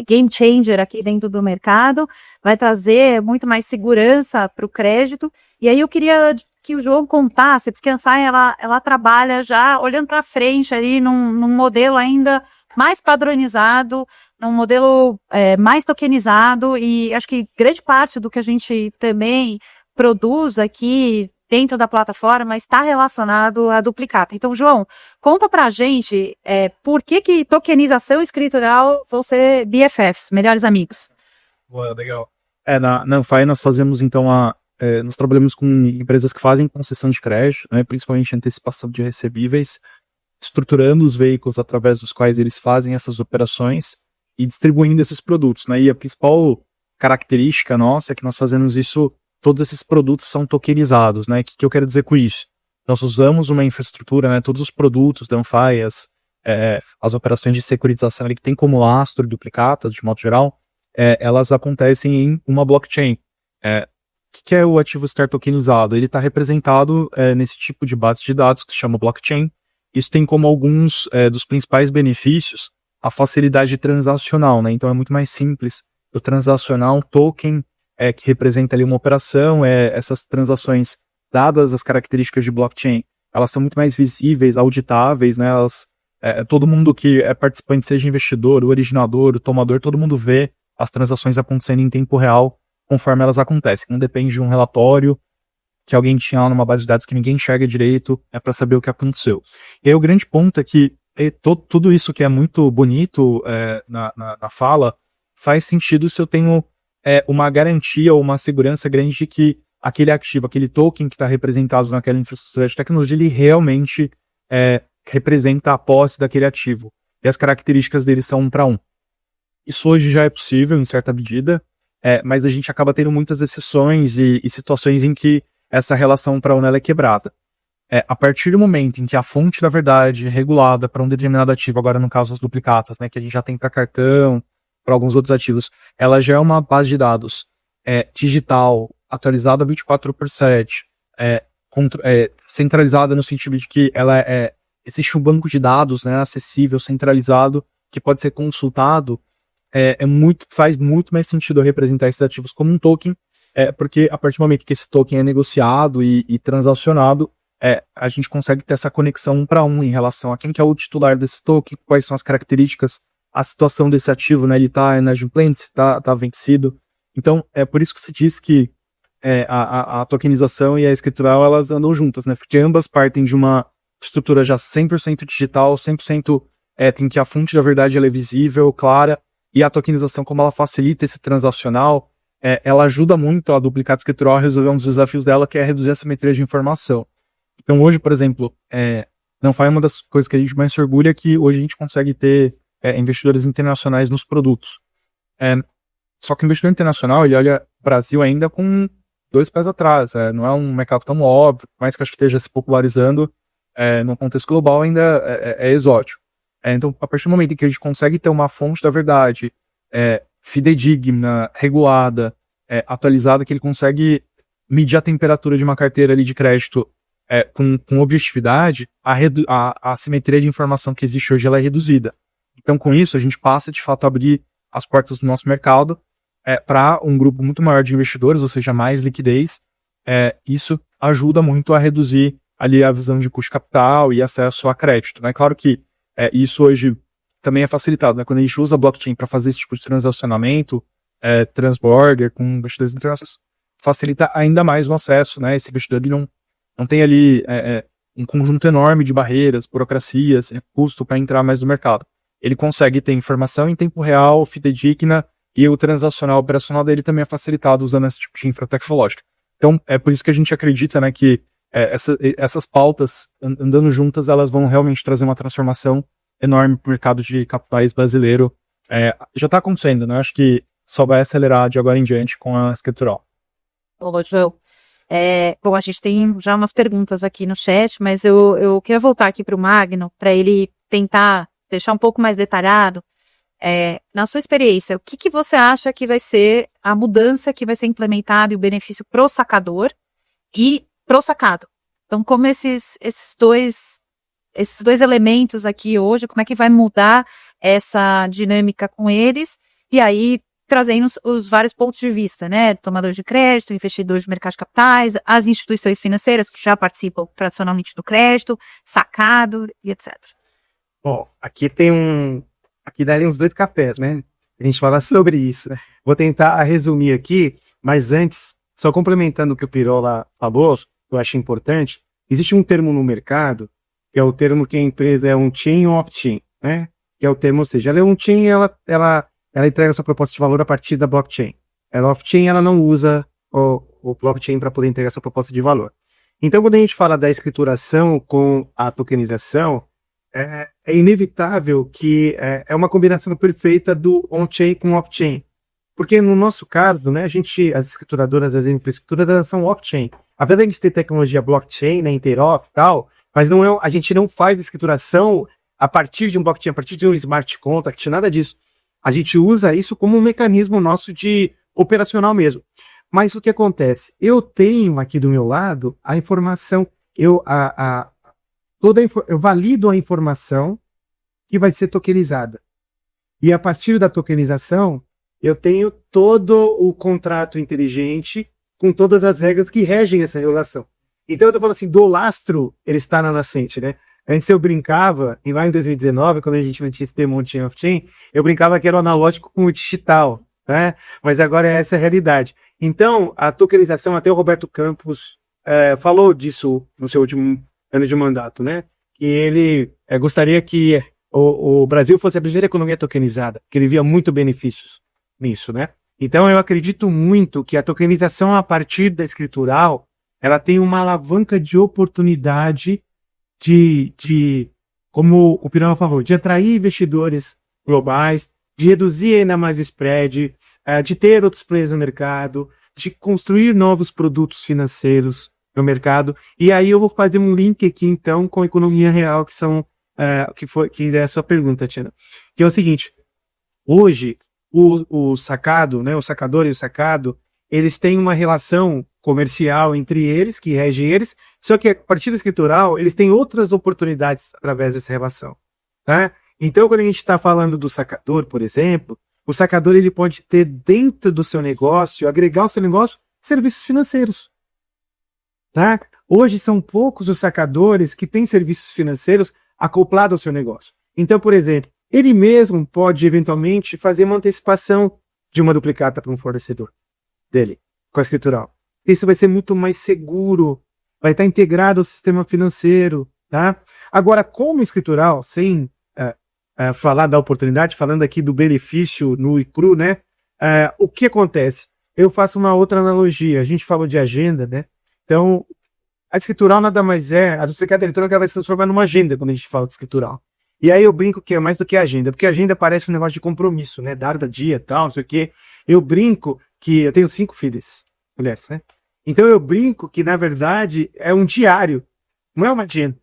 game changer aqui dentro do mercado, vai trazer muito mais segurança para o crédito. E aí eu queria que o João contasse, porque a Anfai, ela trabalha já olhando para frente ali num modelo ainda mais padronizado, num modelo mais tokenizado, e acho que grande parte do que a gente também produz aqui dentro da plataforma está relacionado à duplicata. Então, João, conta pra gente por que tokenização escritural vão ser BFFs, melhores amigos. Boa, legal. Na Anfai nós fazemos, então, nós trabalhamos com empresas que fazem concessão de crédito, né, principalmente antecipação de recebíveis, estruturando os veículos através dos quais eles fazem essas operações e distribuindo esses produtos, né, e a principal característica nossa é que nós fazemos isso. Todos esses produtos são tokenizados, né? O que eu quero dizer com isso? Nós usamos uma infraestrutura, né? Todos os produtos da Anfai, as operações de securitização ali que tem como lastro e duplicata, de modo geral, elas acontecem em uma blockchain. O que é o ativo estar tokenizado? Ele está representado nesse tipo de base de dados que se chama blockchain. Isso tem como alguns dos principais benefícios a facilidade transacional, né? Então é muito mais simples eu transacionar um token que representa ali uma operação, essas transações, dadas as características de blockchain, elas são muito mais visíveis, auditáveis, né? Todo mundo que é participante, seja investidor, o originador, o tomador, todo mundo vê as transações acontecendo em tempo real, conforme elas acontecem. Não depende de um relatório que alguém tinha lá numa base de dados que ninguém enxerga direito, para saber o que aconteceu. E aí o grande ponto é que tudo isso que é muito bonito na fala, faz sentido se eu tenho uma garantia ou uma segurança grande de que aquele ativo, aquele token que está representado naquela infraestrutura de tecnologia, ele realmente representa a posse daquele ativo. E as características dele são 1 para 1. Isso hoje já é possível, em certa medida, mas a gente acaba tendo muitas exceções e situações em que essa relação 1 para 1 ela é quebrada. A partir do momento em que a fonte da verdade é regulada para um determinado ativo, agora no caso as duplicatas, né, que a gente já tem para cartão, para alguns outros ativos, ela já é uma base de dados digital, atualizada 24/7, centralizada no sentido de que ela existe um banco de dados, né, acessível, centralizado, que pode ser consultado, faz muito mais sentido eu representar esses ativos como um token, porque a partir do momento que esse token é negociado e transacionado, a gente consegue ter essa conexão 1 para 1 em relação a quem que é o titular desse token, quais são as características, a situação desse ativo, né, ele está inadimplente, se tá vencido. Então, é por isso que se diz que a tokenização e a escritural, elas andam juntas, né, porque ambas partem de uma estrutura já 100% digital, 100% tem que a fonte da verdade ela é visível, clara, e a tokenização, como ela facilita esse transacional, ela ajuda muito a duplicata escritural a resolver um dos desafios dela, que é reduzir a simetria de informação. Então, hoje, por exemplo, não foi uma das coisas que a gente mais se orgulha, que hoje a gente consegue ter investidores internacionais nos produtos. Só que o investidor internacional, ele olha o Brasil ainda com 2 pés atrás. Não é um mercado tão óbvio, mas que acho que esteja se popularizando no contexto global, ainda é exótico. Então, a partir do momento em que a gente consegue ter uma fonte da verdade fidedigna, regulada, atualizada, que ele consegue medir a temperatura de uma carteira ali de crédito com objetividade, a assimetria de informação que existe hoje ela é reduzida. Então, com isso, a gente passa, de fato, a abrir as portas do nosso mercado para um grupo muito maior de investidores, ou seja, mais liquidez. Isso ajuda muito a reduzir ali a visão de custo de capital e acesso a crédito, né? Claro que isso hoje também é facilitado, né? Quando a gente usa a blockchain para fazer esse tipo de transacionamento, transborder com investidores internacionais, facilita ainda mais o acesso, né? Esse investidor ele não tem ali um conjunto enorme de barreiras, burocracias, custo para entrar mais no mercado. Ele consegue ter informação em tempo real, fidedigna, e o transacional operacional dele também é facilitado usando esse tipo de infra tecnológica. Então, é por isso que a gente acredita, né, que essas pautas, andando juntas, elas vão realmente trazer uma transformação enorme para o mercado de capitais brasileiro. Já está acontecendo, né? Acho que só vai acelerar de agora em diante com a escritural. Ô, João, Bom, a gente tem já umas perguntas aqui no chat, mas eu queria voltar aqui para o Magno, para ele tentar deixar um pouco mais detalhado. Na sua experiência, o que você acha que vai ser a mudança que vai ser implementada e o benefício pro sacador e pro sacado? Então, como esses dois elementos aqui hoje, como é que vai mudar essa dinâmica com eles? E aí, trazendo os vários pontos de vista, né? Tomador de crédito, investidor de mercado de capitais, as instituições financeiras que já participam tradicionalmente do crédito, sacado e etc. Bom, aqui daria uns 2 cafés, né? A gente fala sobre isso. Vou tentar resumir aqui, mas antes, só complementando o que o Pirola falou, que eu acho importante, existe um termo no mercado, que é o termo que a empresa é on-chain ou off-chain, né? Que é o termo, ou seja, ela é on-chain, ela entrega sua proposta de valor a partir da blockchain. Ela off-chain, ela não usa o blockchain para poder entregar sua proposta de valor. Então, quando a gente fala da escrituração com a tokenização, é inevitável que é uma combinação perfeita do on-chain com off-chain. Porque no nosso caso, né, as escrituradoras, as infraestruturas, são off-chain. Apesar de a gente ter tecnologia blockchain, né, interop e tal, mas a gente não faz a escrituração a partir de um blockchain, a partir de um smart contract, nada disso. A gente usa isso como um mecanismo nosso de operacional mesmo. Mas o que acontece? Eu tenho aqui do meu lado a informação, eu valido a informação que vai ser tokenizada. E a partir da tokenização, eu tenho todo o contrato inteligente com todas as regras que regem essa relação. Então eu tô falando assim, do lastro, ele está na nascente, né? Antes eu brincava, e lá em 2019, quando a gente não tinha esse termo on-chain off-chain, eu brincava que era o analógico com o digital, né? Mas agora essa é a realidade. Então, a tokenização, até o Roberto Campos falou disso no seu último ano de mandato, né? Que ele gostaria que o Brasil fosse a primeira economia tokenizada, que ele via muito benefícios nisso, né? Então eu acredito muito que a tokenização a partir da escritural, ela tem uma alavanca de oportunidade como o Pirola falou, de atrair investidores globais, de reduzir ainda mais o spread, de ter outros players no mercado, de construir novos produtos financeiros no mercado. E aí eu vou fazer um link aqui então com a economia real, que é a sua pergunta, Tiana. Que é o seguinte: hoje o sacado, né, o sacador e o sacado, eles têm uma relação comercial entre eles, que rege eles, só que a partir da escritural, eles têm outras oportunidades através dessa relação, tá? Então, quando a gente está falando do sacador, por exemplo, o sacador ele pode ter dentro do seu negócio, agregar ao seu negócio, serviços financeiros, tá? Hoje são poucos os sacadores que têm serviços financeiros acoplados ao seu negócio. Então, por exemplo, ele mesmo pode eventualmente fazer uma antecipação de uma duplicata para um fornecedor dele, com a escritural. Isso vai ser muito mais seguro, vai estar integrado ao sistema financeiro, tá? Agora, como escritural, sem falar da oportunidade, falando aqui do benefício nu e cru, né? O que acontece? Eu faço uma outra analogia. A gente falou de agenda, né? Então, a escritural nada mais a duplicata eletrônica vai se transformar numa agenda quando a gente fala de escritural. E aí eu brinco que é mais do que agenda, porque agenda parece um negócio de compromisso, né? Data, dia, tal, não sei o quê. Eu brinco que eu tenho 5 filhas, mulheres, né? Então eu brinco que, na verdade, é um diário, não é uma agenda.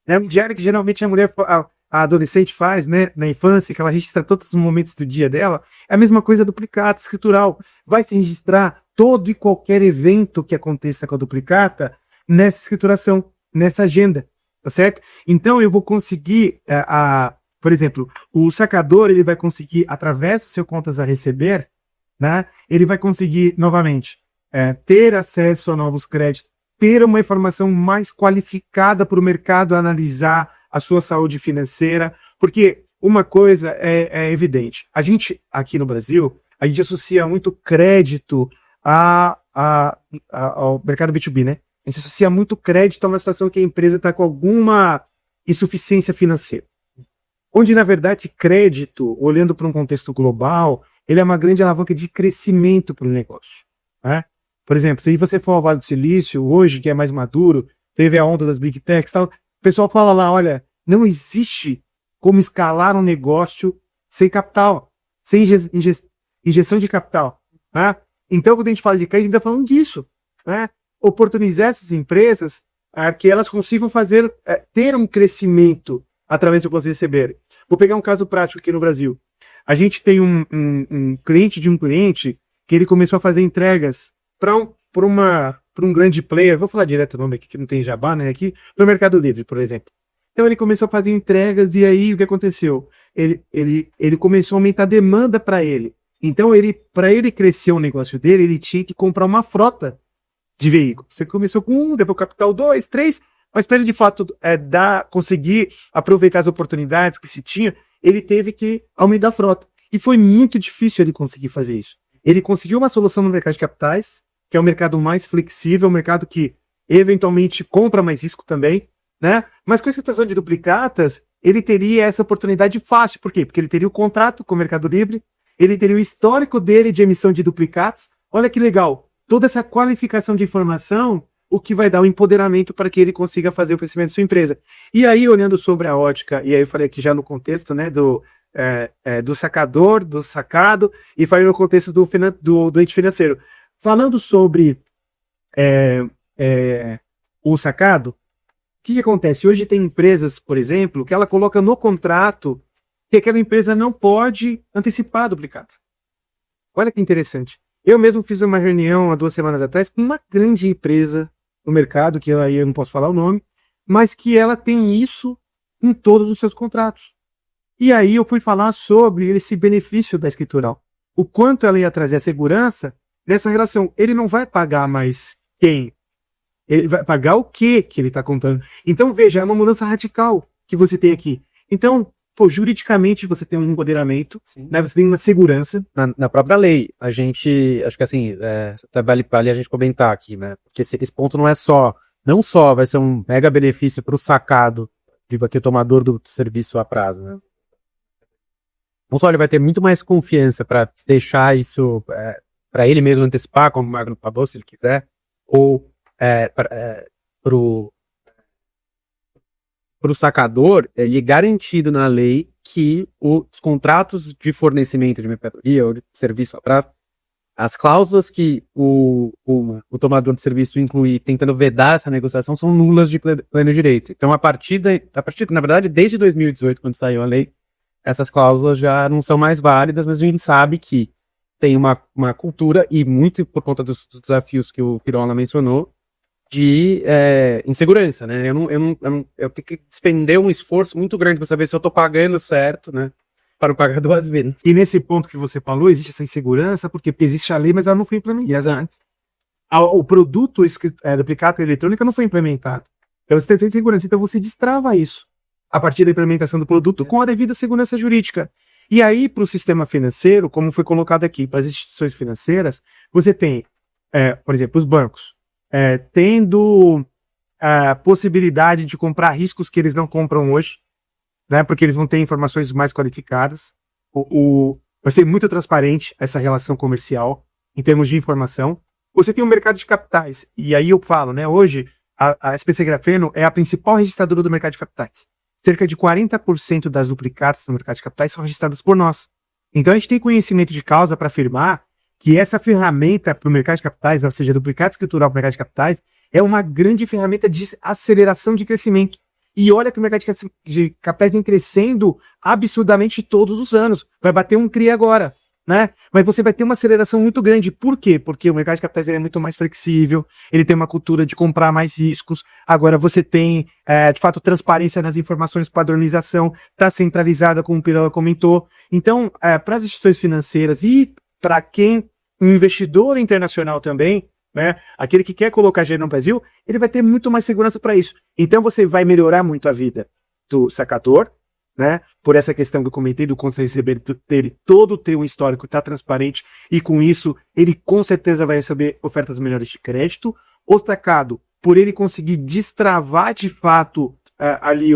É um diário que geralmente a mulher, a adolescente faz, né? Na infância, que ela registra todos os momentos do dia dela. É a mesma coisa duplicata, escritural. Vai se registrar todo e qualquer evento que aconteça com a duplicata nessa escrituração, nessa agenda. Tá certo? Então eu vou conseguir, por exemplo, o sacador ele vai conseguir, através do seu contas a receber, né? Ele vai conseguir, novamente, ter acesso a novos créditos, ter uma informação mais qualificada para o mercado analisar a sua saúde financeira, porque uma coisa é evidente, a gente aqui no Brasil, a gente associa muito crédito ao mercado B2B, né? A gente associa muito crédito a uma situação que a empresa está com alguma insuficiência financeira. Onde, na verdade, crédito, olhando para um contexto global, ele é uma grande alavanca de crescimento para o negócio, né? Por exemplo, se você for ao Vale do Silício, hoje, que é mais maduro, teve a onda das Big Techs e tal, o pessoal fala lá, olha, não existe como escalar um negócio sem capital, sem injeção de capital, né? Então, quando a gente fala de crédito, a gente está falando disso, né? oportunizar essas empresas a que elas consigam ter um crescimento através do que elas receberem. Vou pegar um caso prático aqui no Brasil. A gente tem um cliente de um cliente que ele começou a fazer entregas para um grande player, vou falar direto o nome aqui, que não tem jabá, né, aqui, para o Mercado Livre, por exemplo. Então ele começou a fazer entregas e aí o que aconteceu? Ele começou a aumentar a demanda para ele. Então para ele crescer o negócio dele, ele tinha que comprar uma frota de veículos. Você começou com um, depois capital 2, 3, mas para ele de fato conseguir aproveitar as oportunidades que se tinha, ele teve que aumentar a frota. E foi muito difícil ele conseguir fazer isso. Ele conseguiu uma solução no mercado de capitais, que é um mercado mais flexível, um mercado que eventualmente compra mais risco também, né? Mas com essa situação de duplicatas, ele teria essa oportunidade fácil. Por quê? Porque ele teria o contrato com o Mercado Livre, ele teria o histórico dele de emissão de duplicatas. Olha que legal. Toda essa qualificação de informação, o que vai dar um empoderamento para que ele consiga fazer o crescimento de sua empresa. E aí, olhando sobre a ótica, e aí eu falei aqui já no contexto, né, do sacador, do sacado, e falei no contexto do ente financeiro. Falando sobre o sacado, o que acontece? Hoje tem empresas, por exemplo, que ela coloca no contrato que aquela empresa não pode antecipar a duplicata. Olha que interessante. Eu mesmo fiz uma reunião há 2 semanas atrás com uma grande empresa no mercado, que aí eu não posso falar o nome, mas que ela tem isso em todos os seus contratos. E aí eu fui falar sobre esse benefício da escritural. O quanto ela ia trazer a segurança nessa relação. Ele não vai pagar mais quem? Ele vai pagar o que ele está contando. Então, veja, é uma mudança radical que você tem aqui. Então, juridicamente você tem um empoderamento, né? Você tem uma segurança. Na própria lei, a gente, acho que assim, até vale a gente comentar aqui, né? Porque esse ponto não só vai ser um mega benefício para o sacado, digo aqui o tomador do serviço a prazo, né? Não só ele vai ter muito mais confiança para deixar isso para ele mesmo antecipar, como o Magno falou, se ele quiser, ou para o sacador, ele é garantido na lei que os contratos de fornecimento de mercadoria ou de serviço a prazo, as cláusulas que o tomador de serviço incluir tentando vedar essa negociação são nulas de pleno direito. Então, na verdade, desde 2018, quando saiu a lei, essas cláusulas já não são mais válidas, mas a gente sabe que tem uma cultura, e muito por conta dos desafios que o Pirola mencionou, de insegurança, né? Eu tenho que despender um esforço muito grande para saber se eu estou pagando certo, né? Para não pagar 2 vezes. E nesse ponto que você falou, existe essa insegurança, porque existe a lei, mas ela não foi implementada. O produto duplicata eletrônica não foi implementado. Então você tem insegurança. Então você destrava isso a partir da implementação do produto com a devida segurança jurídica. E aí, para o sistema financeiro, como foi colocado aqui, para as instituições financeiras, você tem, por exemplo, os bancos, tendo a possibilidade de comprar riscos que eles não compram hoje, né, porque eles vão ter informações mais qualificadas. Vai ser muito transparente essa relação comercial em termos de informação. Você tem um mercado de capitais, e aí eu falo, né, hoje a SPC Grafeno é a principal registradora do mercado de capitais. Cerca de 40% das duplicatas no mercado de capitais são registradas por nós. Então a gente tem conhecimento de causa para afirmar que essa ferramenta para o mercado de capitais, ou seja, duplicata escritural para o mercado de capitais, é uma grande ferramenta de aceleração de crescimento. E olha que o mercado de capitais vem crescendo absurdamente todos os anos. Vai bater um CRI agora, né? Mas você vai ter uma aceleração muito grande. Por quê? Porque o mercado de capitais ele é muito mais flexível, ele tem uma cultura de comprar mais riscos. Agora você tem, de fato, transparência nas informações, padronização, está centralizada, como o Pirola comentou. Então, para as instituições financeiras e para quem, um investidor internacional também, né, aquele que quer colocar dinheiro no Brasil, ele vai ter muito mais segurança para isso. Então você vai melhorar muito a vida do sacador, né, por essa questão que eu comentei do quanto receber dele, todo ter um histórico está transparente, e com isso ele com certeza vai receber ofertas melhores de crédito. O sacado, por ele conseguir destravar de fato ali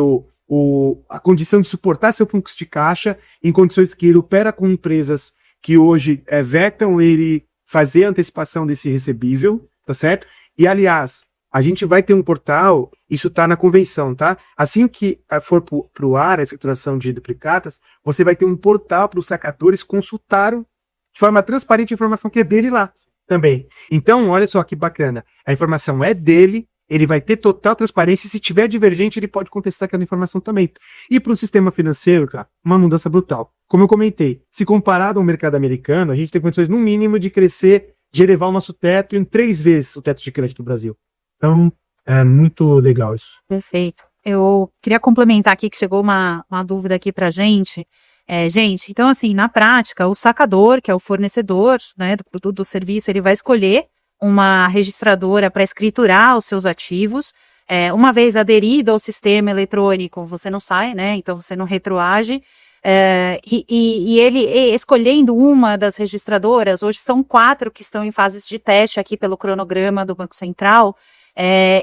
a condição de suportar seu fluxo de caixa em condições que ele opera com empresas que hoje vetam ele fazer a antecipação desse recebível, tá certo? E, aliás, a gente vai ter um portal, isso tá na convenção, tá? Assim que for pro ar a escrituração de duplicatas, você vai ter um portal para os sacadores consultarem de forma transparente a informação que é dele lá. também. Então, olha só que bacana. A informação é dele, ele vai ter total transparência, e se tiver divergente, ele pode contestar aquela informação também. E para o sistema financeiro, cara, uma mudança brutal. Como eu comentei, se comparado ao mercado americano, a gente tem condições, no mínimo, de crescer, de elevar o nosso teto em 3 vezes o teto de crédito do Brasil. Então, é muito legal isso. Perfeito. Eu queria complementar aqui que chegou uma dúvida aqui pra gente. Gente, então assim, na prática, o sacador, que é o fornecedor, né, do produto, do serviço, ele vai escolher uma registradora para escriturar os seus ativos. Uma vez aderido ao sistema eletrônico, você não sai, né? Então você não retroage. E ele escolhendo uma das registradoras, hoje são 4 que estão em fases de teste aqui pelo cronograma do Banco Central.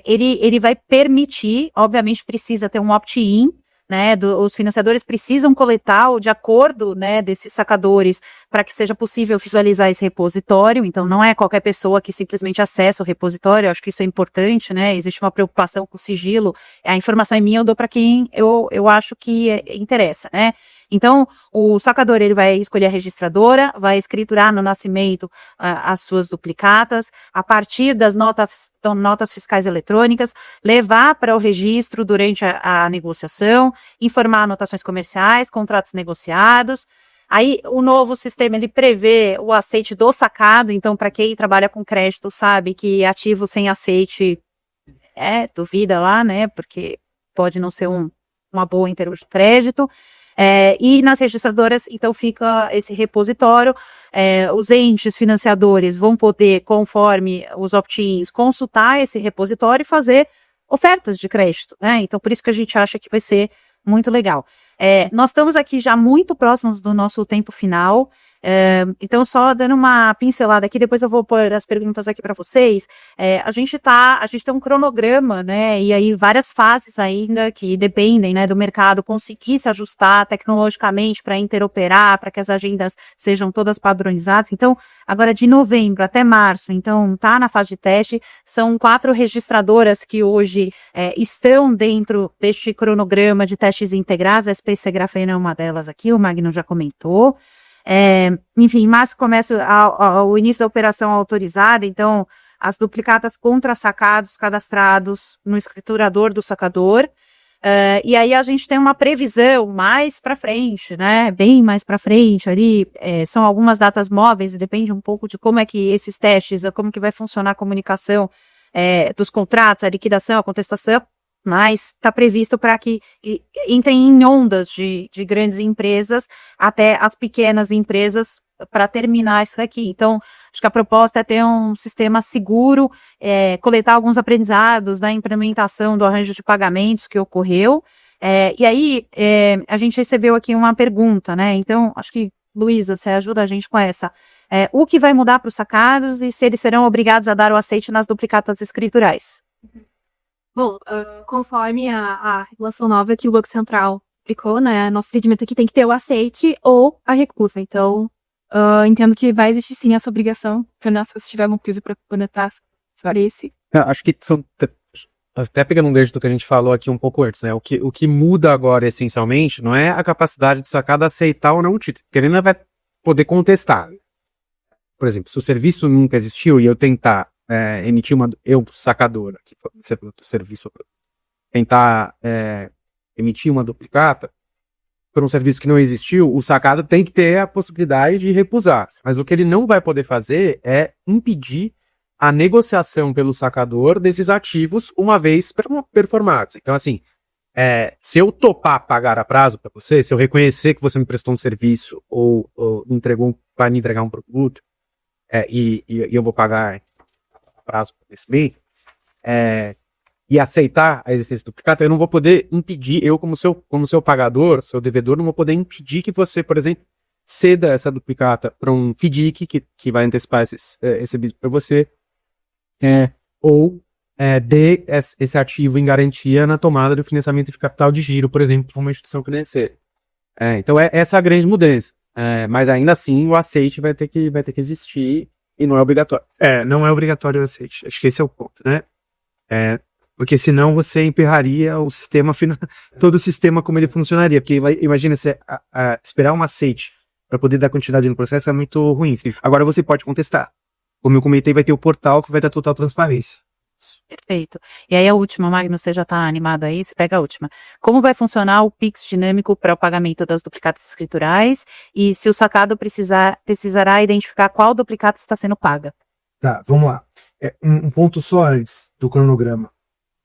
Ele vai permitir, obviamente precisa ter um opt-in, né, os financiadores precisam coletar de acordo, né, desses sacadores para que seja possível visualizar esse repositório. Então não é qualquer pessoa que simplesmente acessa o repositório. Eu acho que isso é importante, né, existe uma preocupação com o sigilo, a informação é minha, eu dou para quem eu acho que interessa, né. Então, o sacador, ele vai escolher a registradora, vai escriturar no nascimento as suas duplicatas, a partir das notas fiscais eletrônicas, levar para o registro durante a negociação, informar anotações comerciais, contratos negociados. Aí, o novo sistema, ele prevê o aceite do sacado. Então, para quem trabalha com crédito, sabe que ativo sem aceite duvida lá, né, porque pode não ser uma boa em termos de crédito. E nas registradoras, então, fica esse repositório. Os entes financiadores vão poder, conforme os opt-ins, consultar esse repositório e fazer ofertas de crédito, né? Então, por isso que a gente acha que vai ser muito legal. Nós estamos aqui já muito próximos do nosso tempo final. Então, só dando uma pincelada aqui, depois eu vou pôr as perguntas aqui para vocês. A gente tem um cronograma, né, e aí várias fases ainda que dependem, né, do mercado conseguir se ajustar tecnologicamente para interoperar, para que as agendas sejam todas padronizadas. Então, agora de novembro até março, então, tá na fase de teste, são 4 registradoras que hoje estão dentro deste cronograma de testes integrados. A SPC Grafena é uma delas aqui, o Magno já comentou. Enfim, em março começa o início da operação autorizada. Então, as duplicatas contra sacados cadastrados no escriturador do sacador. E aí a gente tem uma previsão mais para frente, né? Bem mais para frente ali. São algumas datas móveis, depende um pouco de como é que esses testes, como que vai funcionar a comunicação dos contratos, a liquidação, a contestação. Mas está previsto para que entrem em ondas de grandes empresas até as pequenas empresas para terminar isso daqui. Então, acho que a proposta é ter um sistema seguro, coletar alguns aprendizados da implementação do arranjo de pagamentos que ocorreu. E aí, a gente recebeu aqui uma pergunta, né? Então, acho que, Luísa, você ajuda a gente com essa. O que vai mudar para os sacados e se eles serão obrigados a dar o aceite nas duplicatas escriturais? Bom, conforme a regulação nova que o Banco Central aplicou, né, nosso entendimento aqui tem que ter o aceite ou a recusa. Então, entendo que vai existir sim essa obrigação. Fernando, se tiver alguma coisa para conectar sobre esse. Acho que são, até pegando um gancho do que a gente falou aqui um pouco antes, né? O que muda agora, essencialmente, não é a capacidade do sacado aceitar ou não o título, porque ele não vai poder contestar. Por exemplo, se o serviço nunca existiu e eu tentar emitir eu, sacadora, que for do serviço, tentar emitir uma duplicata por um serviço que não existiu, o sacado tem que ter a possibilidade de recusar. Mas o que ele não vai poder fazer é impedir a negociação pelo sacador desses ativos uma vez performados. Então, assim, se eu topar pagar a prazo para você, se eu reconhecer que você me prestou um serviço ou vai me entregar um produto, e eu vou pagar prazo desse bem, e aceitar a existência do duplicata, eu não vou poder impedir, eu como seu pagador, seu devedor, não vou poder impedir que você, por exemplo, ceda essa duplicata para um FDIC que vai antecipar esse serviço para você, ou dê esse ativo em garantia na tomada do financiamento de capital de giro, por exemplo, para uma instituição financeira. Então essa é a grande mudança. Mas ainda assim o aceite vai ter que existir e não é obrigatório. Não é obrigatório o aceite. Acho que esse é o ponto, né? Porque senão você emperraria o sistema, todo o sistema como ele funcionaria. Porque imagina você esperar um aceite para poder dar continuidade no processo é muito ruim. Agora você pode contestar. como eu comentei, vai ter o portal que vai dar total transparência. Perfeito. E aí a última, Magno, você já está animado aí? Você pega a última. Como vai funcionar o Pix dinâmico para o pagamento das duplicatas escriturais e se o sacado precisará identificar qual duplicata está sendo paga? Tá, vamos lá. Um ponto só antes do cronograma.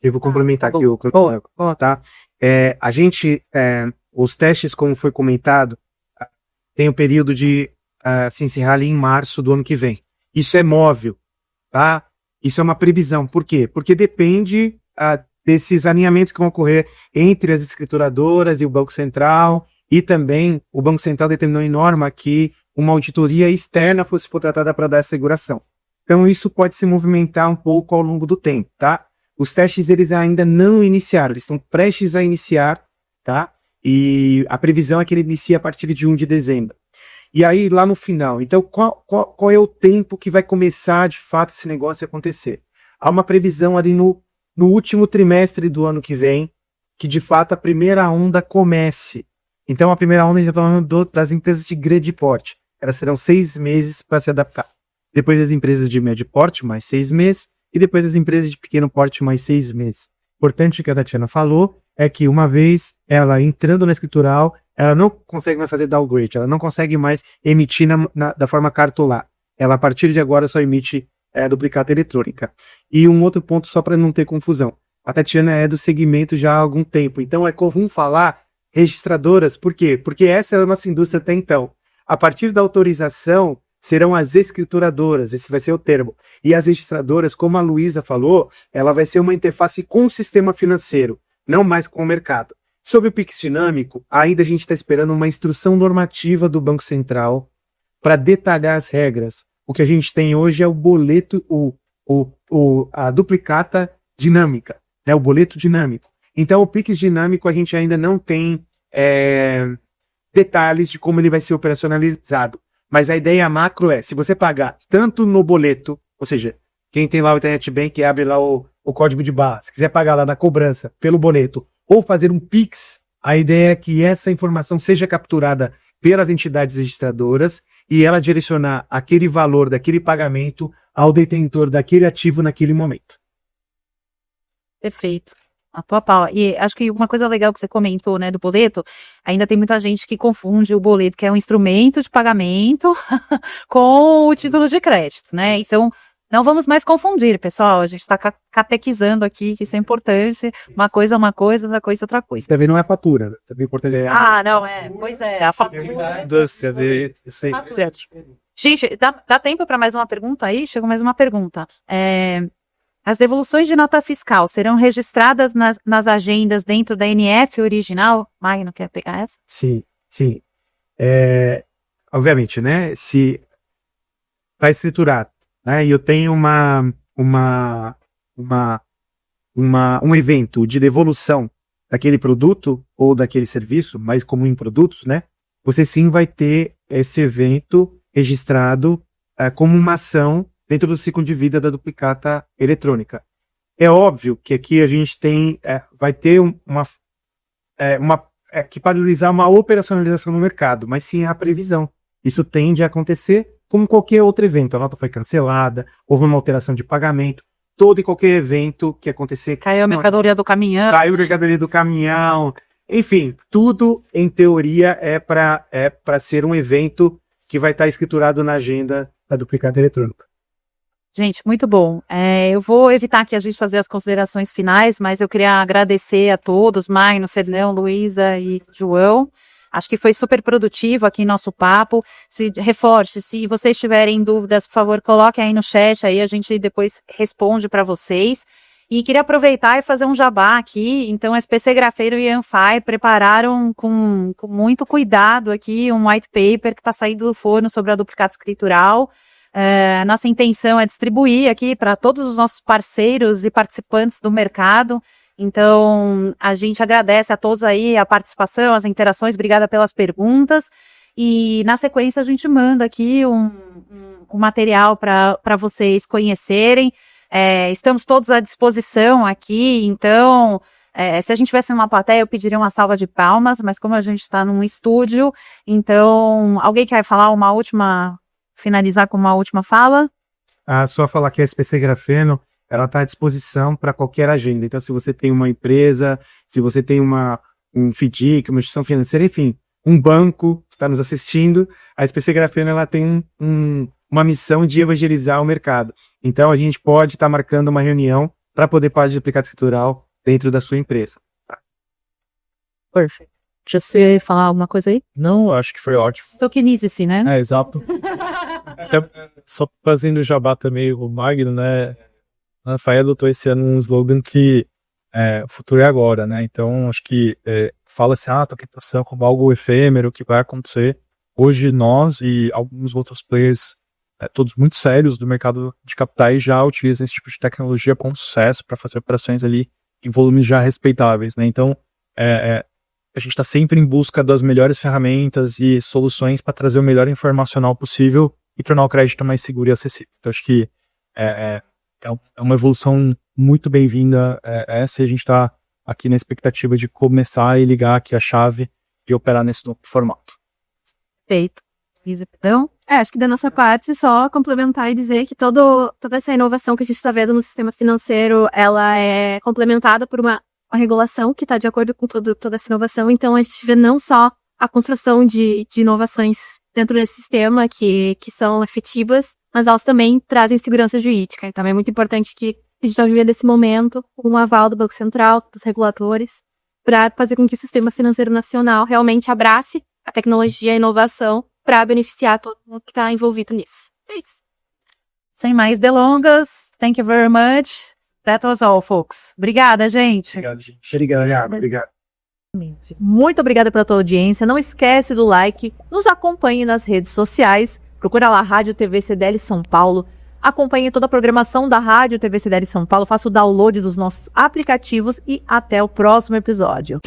Eu vou complementar aqui o cronograma, tá? A gente, os testes, como foi comentado, tem o período de se encerrar ali em março do ano que vem. Isso é móvel, tá? Isso é uma previsão. Por quê? Porque depende desses alinhamentos que vão ocorrer entre as escrituradoras e o Banco Central, e também o Banco Central determinou em norma que uma auditoria externa fosse contratada para dar essa asseguração. Então isso pode se movimentar um pouco ao longo do tempo, tá? Os testes eles ainda não iniciaram, eles estão prestes a iniciar, tá? E a previsão é que ele inicie a partir de 1 de dezembro. E aí, lá no final, então qual é o tempo que vai começar, de fato, esse negócio a acontecer? Há uma previsão ali no último trimestre do ano que vem, que de fato a primeira onda comece. Então, a primeira onda, a gente está falando das empresas de grande porte. Elas serão 6 meses para se adaptar. Depois as empresas de médio porte, mais 6 meses. E depois as empresas de pequeno porte, mais 6 meses. Importante o que a Tatiana falou é que uma vez ela entrando na escritural, ela não consegue mais fazer downgrade, ela não consegue mais emitir da forma cartolar. Ela, a partir de agora, só emite duplicata eletrônica. E um outro ponto, só para não ter confusão. A Tatiana é do segmento já há algum tempo, então é comum falar registradoras. Por quê? Porque essa é a nossa indústria até então. A partir da autorização, serão as escrituradoras, esse vai ser o termo. E as registradoras, como a Luísa falou, ela vai ser uma interface com o sistema financeiro, não mais com o mercado. Sobre o Pix dinâmico, ainda a gente está esperando uma instrução normativa do Banco Central para detalhar as regras. O que a gente tem hoje é o boleto, a duplicata dinâmica, né? O boleto dinâmico. Então, o Pix dinâmico a gente ainda não tem detalhes de como ele vai ser operacionalizado. Mas a ideia macro é, se você pagar tanto no boleto, ou seja, quem tem lá o Internet Bank abre lá o código de barra, se quiser pagar lá na cobrança pelo boleto, ou fazer um Pix, a ideia é que essa informação seja capturada pelas entidades registradoras e ela direcionar aquele valor daquele pagamento ao detentor daquele ativo naquele momento. Perfeito. A tua pau. E acho que uma coisa legal que você comentou, né, do boleto, ainda tem muita gente que confunde o boleto, que é um instrumento de pagamento, com o título de crédito, né? Então, não vamos mais confundir, pessoal. A gente está catequizando aqui, que isso é importante. Uma coisa é uma coisa, outra coisa é outra coisa. Também não é fatura, né? Também é importante. Não, pois é. A fatura. Indústria, sim. Gente, dá tempo para mais uma pergunta aí? Chegou mais uma pergunta. As devoluções de nota fiscal serão registradas nas agendas dentro da NF original? Magno, quer pegar essa? Sim. Obviamente, né? Se está escriturado, né? E eu tenho um evento de devolução daquele produto ou daquele serviço, mais comum em produtos, né? Você sim vai ter esse evento registrado como uma ação dentro do ciclo de vida da duplicata eletrônica. É óbvio que aqui a gente vai ter que padronizar uma operacionalização no mercado, mas sim a previsão. Isso tende a acontecer como qualquer outro evento. A nota foi cancelada, houve uma alteração de pagamento, todo e qualquer evento que acontecer. Caiu a mercadoria do caminhão. Caiu a mercadoria do caminhão. Enfim, tudo em teoria é para ser um evento que vai estar escriturado na agenda da duplicata eletrônica. Gente, muito bom. Eu vou evitar aqui a gente fazer as considerações finais, mas eu queria agradecer a todos, Magno, Cernão, Luísa e João. Acho que foi super produtivo aqui nosso papo. Reforce, se vocês tiverem dúvidas, por favor, coloquem aí no chat, aí a gente depois responde para vocês. E queria aproveitar e fazer um jabá aqui. Então, a SPC Grafeiro e a Anfai prepararam com muito cuidado aqui um white paper que está saindo do forno sobre a duplicata escritural. A nossa intenção é distribuir aqui para todos os nossos parceiros e participantes do mercado. Então, a gente agradece a todos aí a participação, as interações, obrigada pelas perguntas. E, na sequência, a gente manda aqui um material para vocês conhecerem. Estamos todos à disposição aqui, então, se a gente tivesse uma plateia, eu pediria uma salva de palmas, mas como a gente está num estúdio, então, alguém quer falar finalizar com uma última fala? só falar que a SPC Grafeno, ela está à disposição para qualquer agenda. Então, se você tem uma empresa, se você tem um FDIC, uma instituição financeira, enfim, um banco está nos assistindo, a SPC Grafeno ela tem uma missão de evangelizar o mercado. Então, a gente pode estar marcando uma reunião para poder falar de duplicado escritural dentro da sua empresa. Perfeito. Deixa você falar alguma coisa aí? Não, acho que foi ótimo. Tokenize-se, né? É, exato. Até, só fazendo jabá também, o Magno, né? A Anfai adotou esse ano um slogan que o futuro é agora, né? Então, acho que fala-se, tokenização como algo efêmero que vai acontecer. Hoje, nós e alguns outros players, todos muito sérios do mercado de capitais, já utilizam esse tipo de tecnologia com sucesso para fazer operações ali em volumes já respeitáveis, né? Então, a gente está sempre em busca das melhores ferramentas e soluções para trazer o melhor informacional possível e tornar o crédito mais seguro e acessível. Então, acho que é uma evolução muito bem-vinda essa, e a gente está aqui na expectativa de começar e ligar aqui a chave e operar nesse novo formato. Perfeito. Isa, perdão? Acho que da nossa parte, só complementar e dizer que toda essa inovação que a gente está vendo no sistema financeiro, ela é complementada por uma regulação que está de acordo com toda essa inovação. Então, a gente vê não só a construção de inovações dentro desse sistema que são efetivas, mas elas também trazem segurança jurídica. Então, é muito importante que a gente está vivendo esse momento com um aval do Banco Central, dos reguladores, para fazer com que o sistema financeiro nacional realmente abrace a tecnologia e a inovação para beneficiar todo mundo que está envolvido nisso. É isso. Sem mais delongas, thank you very much. That was all, folks. Obrigada, gente. Obrigado, gente. Obrigado. Muito obrigada pela tua audiência. Não esquece do like. Nos acompanhe nas redes sociais. Procura lá Rádio TV CDL São Paulo. Acompanhe toda a programação da Rádio TV CDL São Paulo. Faça o download dos nossos aplicativos e até o próximo episódio.